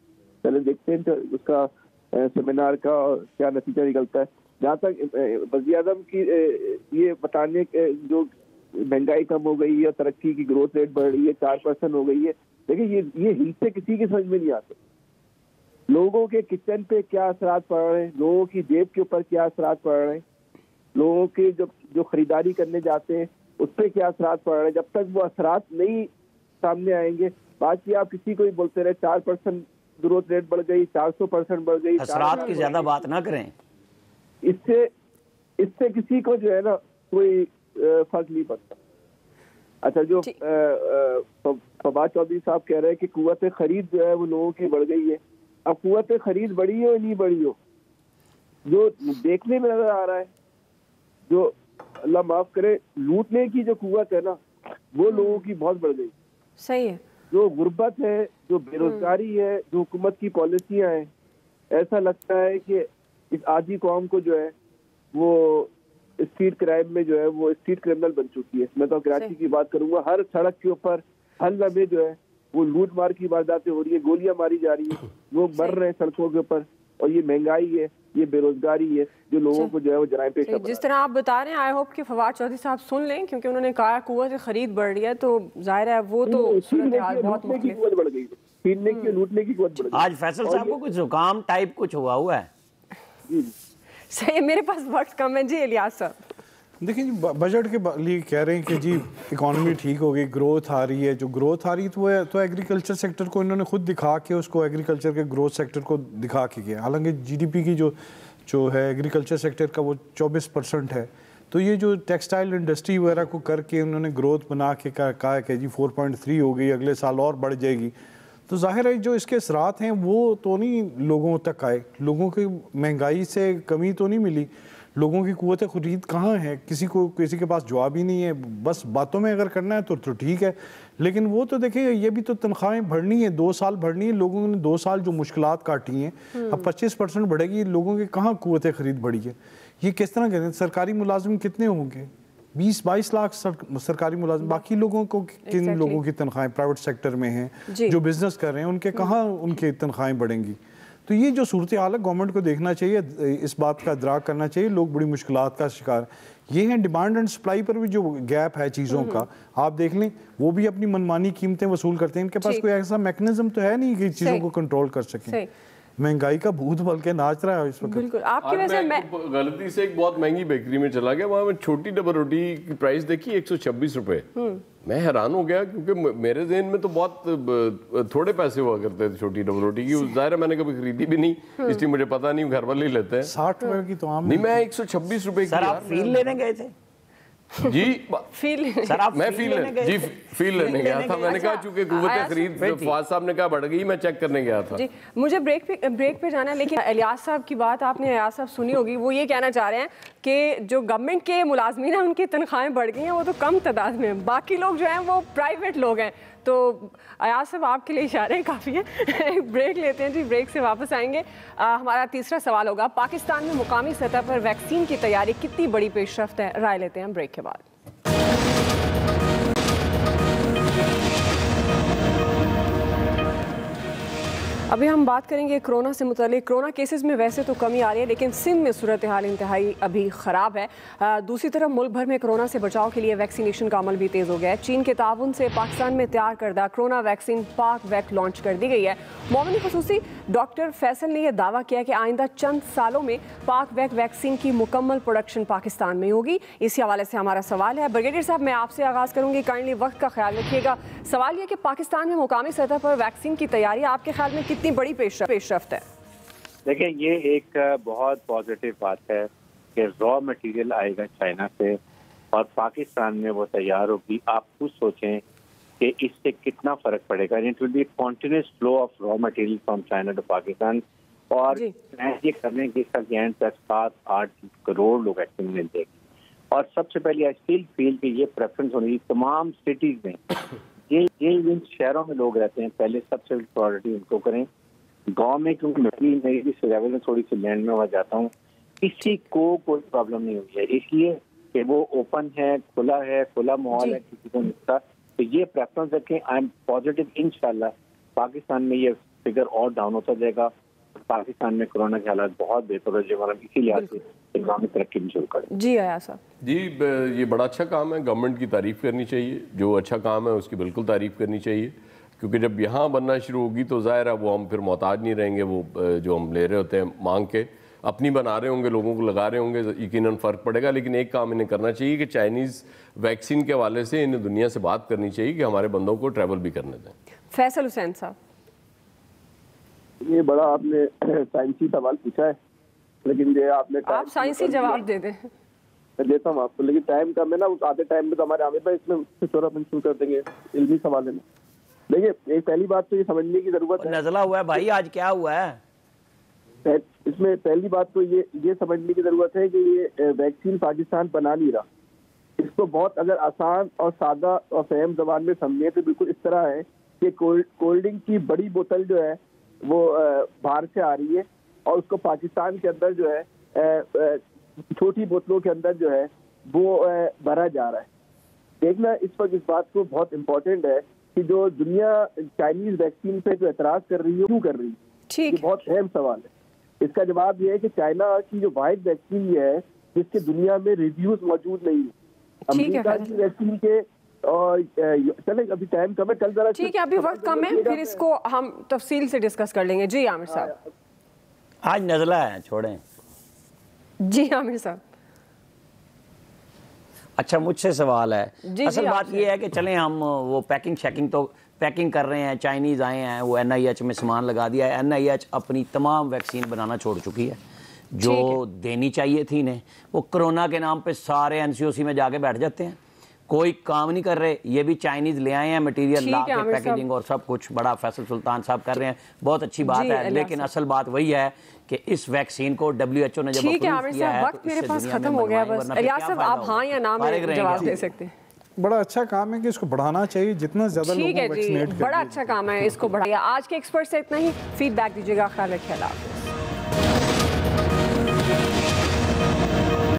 चले देखते हैं उसका सेमिनार का क्या नतीजा निकलता है। जहाँ तक वज़ीर आज़म की ये बताने जो महंगाई कम हो गई है, तरक्की की ग्रोथ रेट बढ़ रही है, 4% हो गई है, देखिए ये हिस्से किसी के समझ में नहीं आते। लोगों के किचन पे क्या असरात पड़ रहे हैं, लोगों की जेब के ऊपर क्या असरात पड़ रहे हैं, लोगों के जो खरीदारी करने जाते हैं उस पर क्या असरात पड़ रहे हैं। जब तक वो असरात नहीं सामने आएंगे, बाकी आप किसी को ही बोलते रहे 4% ग्रोथ रेट बढ़ गई, 400% बढ़ गई, असरात की ज्यादा बात ना करें। इससे किसी को जो है ना कोई फर्क नहीं पड़ता। अच्छा, जो फवाद चौधरी साहब कह रहे हैं कि कुव्वत खरीद जो है वो लोगों की बढ़ गई है। अब कुव्वत खरीद बढ़ी हो या नहीं बढ़ी हो, जो देखने में नजर आ रहा है, जो अल्लाह माफ करे लूटने की जो कुव्वत है ना वो लोगों की बहुत बढ़ गई। सही है। जो गुर्बत है, जो बेरोजगारी है, जो हुकूमत की पॉलिसियां हैं, ऐसा लगता है कि इस आजी कौम को जो है वो स्ट्रीट क्राइम में जो है वो स्ट्रीट क्रिमिनल बन चुकी है। मैं तो कराची की बात करूंगा, हर सड़क के ऊपर हर लम्हे जो है वो लूट मार की वारदातें हो रही है, गोलियां मारी जा रही है, लोग मर रहे हैं सड़कों के ऊपर। और ये महंगाई है, ये बेरोजगारी है जो लोगों को जो है वो जराइम पेशा। जिस तरह आप बता रहे हैं, आई होप कि फवाद चौधरी साहब सुन लें, क्योंकि उन्होंने कहा कुव्वत खरीद बढ़ रही है, तो जाहिर है वो तो बहुत मुख्तलिफ बढ़ गई, छीनने की लूटने की कुव्वत बढ़ गई। आज फैसल साहब को कुछ जुकाम टाइप कुछ हुआ है। सही है, मेरे पास वक्त कम है। जी इलियास साहब, देखिए जी, बजट के लिए कह रहे हैं कि जी इकॉनमी ठीक हो गई, ग्रोथ आ रही है। जो ग्रोथ आ रही है तो एग्रीकल्चर सेक्टर को इन्होंने खुद दिखा के उसको एग्रीकल्चर के ग्रोथ सेक्टर को दिखा के किया। हालांकि जीडीपी की जो है एग्रीकल्चर सेक्टर का वो 24% है। तो ये जो टेक्सटाइल इंडस्ट्री वगैरह को करके उन्होंने ग्रोथ बना के कहा है कि जी 4.3 हो गई, अगले साल और बढ़ जाएगी। तो जाहिर है जो इसके असरात हैं वो तो नहीं लोगों तक आए। लोगों की महंगाई से कमी तो नहीं मिली, लोगों की कुव्वत खरीद कहाँ है, किसी के पास जवाब ही नहीं है। बस बातों में अगर करना है तो ठीक है, लेकिन वो तो देखिए ये भी तो तनख्वाहें बढ़नी है, 2 साल बढ़नी है। लोगों ने 2 साल जो मुश्किलात काटी हैं, अब 25% बढ़ेगी। लोगों की कहाँ कुव्वत खरीद बढ़ी है, ये किस तरह कहते हैं। सरकारी मुलाजिम कितने होंगे, 20-22 लाख सरकारी मुलाजिम। बाकी लोगों को किन लोगों की तनख्वाहें प्राइवेट सेक्टर में हैं जो बिजनेस कर रहे हैं, उनके कहाँ उनकी तनख्वाहें बढ़ेंगी। तो ये जो सूरत हाल है गवर्नमेंट को देखना चाहिए, इस बात का इदराक करना चाहिए। लोग बड़ी मुश्किलात का शिकार ये हैं। डिमांड एंड सप्लाई पर भी जो गैप है चीज़ों का, आप देख लें, वो भी अपनी मनमानी कीमतें वसूल करते हैं। इनके पास कोई ऐसा मैकेनिज्म तो है नहीं कि चीज़ों को कंट्रोल कर सकें। महंगाई का भूत बल के नाच रहा है इस वक्त। बिल्कुल आपकी वजह से मैं गलती से एक बहुत महंगी बेकरी में चला गया, वहाँ मैं छोटी डबल रोटी की प्राइस देखी 126 रुपए। मैं हैरान हो गया, क्योंकि मेरे ज़हन में तो बहुत थोड़े पैसे हुआ करते थे छोटी डबल रोटी की। ज़ाहिर है मैंने कभी खरीदी भी नहीं, इसलिए मुझे पता नहीं, घर वाले ही लेते हैं। 60 रुपए की तो आम नहीं, मैं 126 रुपए की। सर आप फील लेने गए थे? जी फील सर आप मैं फील लेने गया था। मैंने कहा चूंकि कुव्वत खरीद फवाद साहब ने कहा बढ़ गई, मैं चेक करने गया था। जी मुझे ब्रेक पे जाना है, लेकिन इलियास साहब की बात आपने इलियास साहब सुनी होगी। वो ये कहना चाह रहे हैं कि जो गवर्नमेंट के मुलाजमीन हैं उनकी तनख्वाहें बढ़ गई हैं, वो तो कम तादाद में हैं, बाकी लोग जो हैं वो प्राइवेट लोग हैं। तो अयाज साहब आपके लिए इशारे हैं काफ़ी है। एक ब्रेक लेते हैं जी, ब्रेक से वापस आएंगे। हमारा तीसरा सवाल होगा, पाकिस्तान में मुकामी सतह पर वैक्सीन की तैयारी कितनी बड़ी पेशरफ्त है? राय लेते हैं ब्रेक के बाद। अभी हम बात करेंगे कोरोना से मुतालिक। कोरोना केसेस में वैसे तो कमी आ रही है, लेकिन सिंध में सूरत हाल इंतहाई अभी ख़राब है। दूसरी तरफ मुल्क भर में कोरोना से बचाव के लिए वैक्सीनेशन का अमल भी तेज़ हो गया है। चीन के ताउन से पाकिस्तान में तैयार करदा कोरोना वैक्सीन पाक वैक लॉन्च कर दी गई है। मोमिन खसूसी डॉक्टर फैसल ने यह दावा किया कि आइंदा चंद सालों में पाक वैक वैक्सीन की मुकम्मल प्रोडक्शन पाकिस्तान में होगी। इसी हवाले से हमारा सवाल है। ब्रिगेडियर साहब, मैं आपसे आगाज़ करूँगी, काइंडली वक्त का ख्याल रखिएगा। सवाल यह कि पाकिस्तान में मुकामी सतह पर वैक्सीन की तैयारी आपके ख्याल में कितनी बड़ी पेशरफ्त है? देखिए, ये एक बहुत पॉजिटिव बात है कि रॉ मटेरियल आएगा चाइना से और पाकिस्तान में वो तैयार होगी। आप खुद सोचें कि इससे कितना फर्क पड़ेगा। It will be continuous flow of raw material from China to Pakistan. और ये करने के एंड तक 7-8 करोड़ लोग वैक्सीन मिल जाएगी। और सबसे पहले आई स्टिल फील कि ये प्रेफरेंस होनी चाहिए तमाम सिटीज में। ये जिन शहरों में लोग रहते हैं, पहले सबसे प्रायोरिटी उनको करें। गांव में क्योंकि मेरी भी सर्वाइवल में थोड़ी सी लैंड में वहाँ जाता हूँ, किसी को कोई प्रॉब्लम नहीं हुई है, इसलिए कि वो ओपन है, खुला माहौल है, किसी को नहीं। तो ये प्रेफरेंस रखें। आई एम पॉजिटिव, इंशाल्लाह पाकिस्तान में ये फिगर और डाउन होता जाएगा। पाकिस्तान में कोरोना के हालात बहुत बेहतर हो जाएगा। हम इसी लिहाज से इकोनॉमिक तरक्की भी शुरू करें। जी आया साहब जी, ये बड़ा अच्छा काम है, गवर्नमेंट की तारीफ़ करनी चाहिए। जो अच्छा काम है उसकी बिल्कुल तारीफ़ करनी चाहिए, क्योंकि जब यहाँ बनना शुरू होगी तो ज़ाहिर है वो हम फिर मोहताज नहीं रहेंगे। वो जो हम ले रहे होते हैं मांग के, अपनी बना रहे होंगे, लोगों को लगा रहे होंगे, यकीनन फ़र्क पड़ेगा। लेकिन एक काम इन्हें करना चाहिए कि चाइनीज़ वैक्सीन के हवाले से इन्हें दुनिया से बात करनी चाहिए कि हमारे बंदों को ट्रैवल भी करने दें। फैसल हुसैन साहब, ये बड़ा आपने साइंसी सवाल पूछा है, लेकिन ये आपने आप साइंसी जवाब दे दें। मैं देता हूँ आपको, लेकिन टाइम कम है ना। उस आधे टाइम में तो हमारे आमिर भाई इसमें शोरापन शुरू कर देंगे। इल्मी सवाल है ना। देखिए, एक पहली बात तो ये समझने की जरूरत है, नज़ला हुआ है भाई, आज क्या हुआ है इसमें पहली बात तो ये समझने की जरूरत है कि ये वैक्सीन पाकिस्तान बना नहीं रहा। इसको बहुत अगर आसान और सादा और फहम जबान में समझे तो बिल्कुल इस तरह है कि कोल्ड ड्रिंक की बड़ी बोतल जो है वो बाहर से आ रही है और उसको पाकिस्तान के अंदर जो है छोटी बोतलों के अंदर जो है वो भरा जा रहा है। देखना इस वक्त इस बात को बहुत इम्पोर्टेंट है कि जो दुनिया चाइनीज वैक्सीन पे जो एतराज कर रही है, क्यों कर रही है, ये बहुत अहम सवाल है। इसका जवाब ये है कि चाइना की जो वाइड वैक्सीन ये है जिसके दुनिया में रिव्यूज मौजूद नहीं है। अमेरिका की वैक्सीन के और चले अभी टाइम कम है, कल जरा ठीक है, अभी वक्त कम है, फिर इसको हम तफसील से डिस्कस कर लेंगे। जी आमिर साहब, आज नज़ला है, छोड़ें। जी आमिर साहब, अच्छा मुझसे सवाल है। असल बात ये है कि चलें हम वो पैकिंग कर रहे हैं, चाइनीज़ आए हैं, वो NIH में सामान लगा दिया है। NIH अपनी तमाम वैक्सीन बनाना छोड़ चुकी है जो देनी चाहिए थी इन्हें। वो कोरोना के नाम पे सारे NCOC में जाके बैठ जाते हैं, कोई काम नहीं कर रहे। ये भी चाइनीज़ ले आए हैं मटेरियल, ला के पैकेजिंग और सब कुछ बड़ा फैसल सुल्तान साहब कर रहे हैं, बहुत अच्छी बात है। लेकिन असल बात वही है कि इस वैक्सीन को WHO ने जब अप्रूव किया है, वक्त मेरे पास खत्म हो गया। बस इलियास साहब, आप हाँ या ना में जवाब दे सकते हैं। बड़ा अच्छा काम है कि इसको बढ़ाना चाहिए, जितना ज्यादा लोगों को वैक्सीनेट कर, बड़ा अच्छा काम है, इसको बढ़ाइए। आज के एक्सपर्ट से इतना ही, फीडबैक दीजिएगा। ख्याल रखिए, अल्लाह।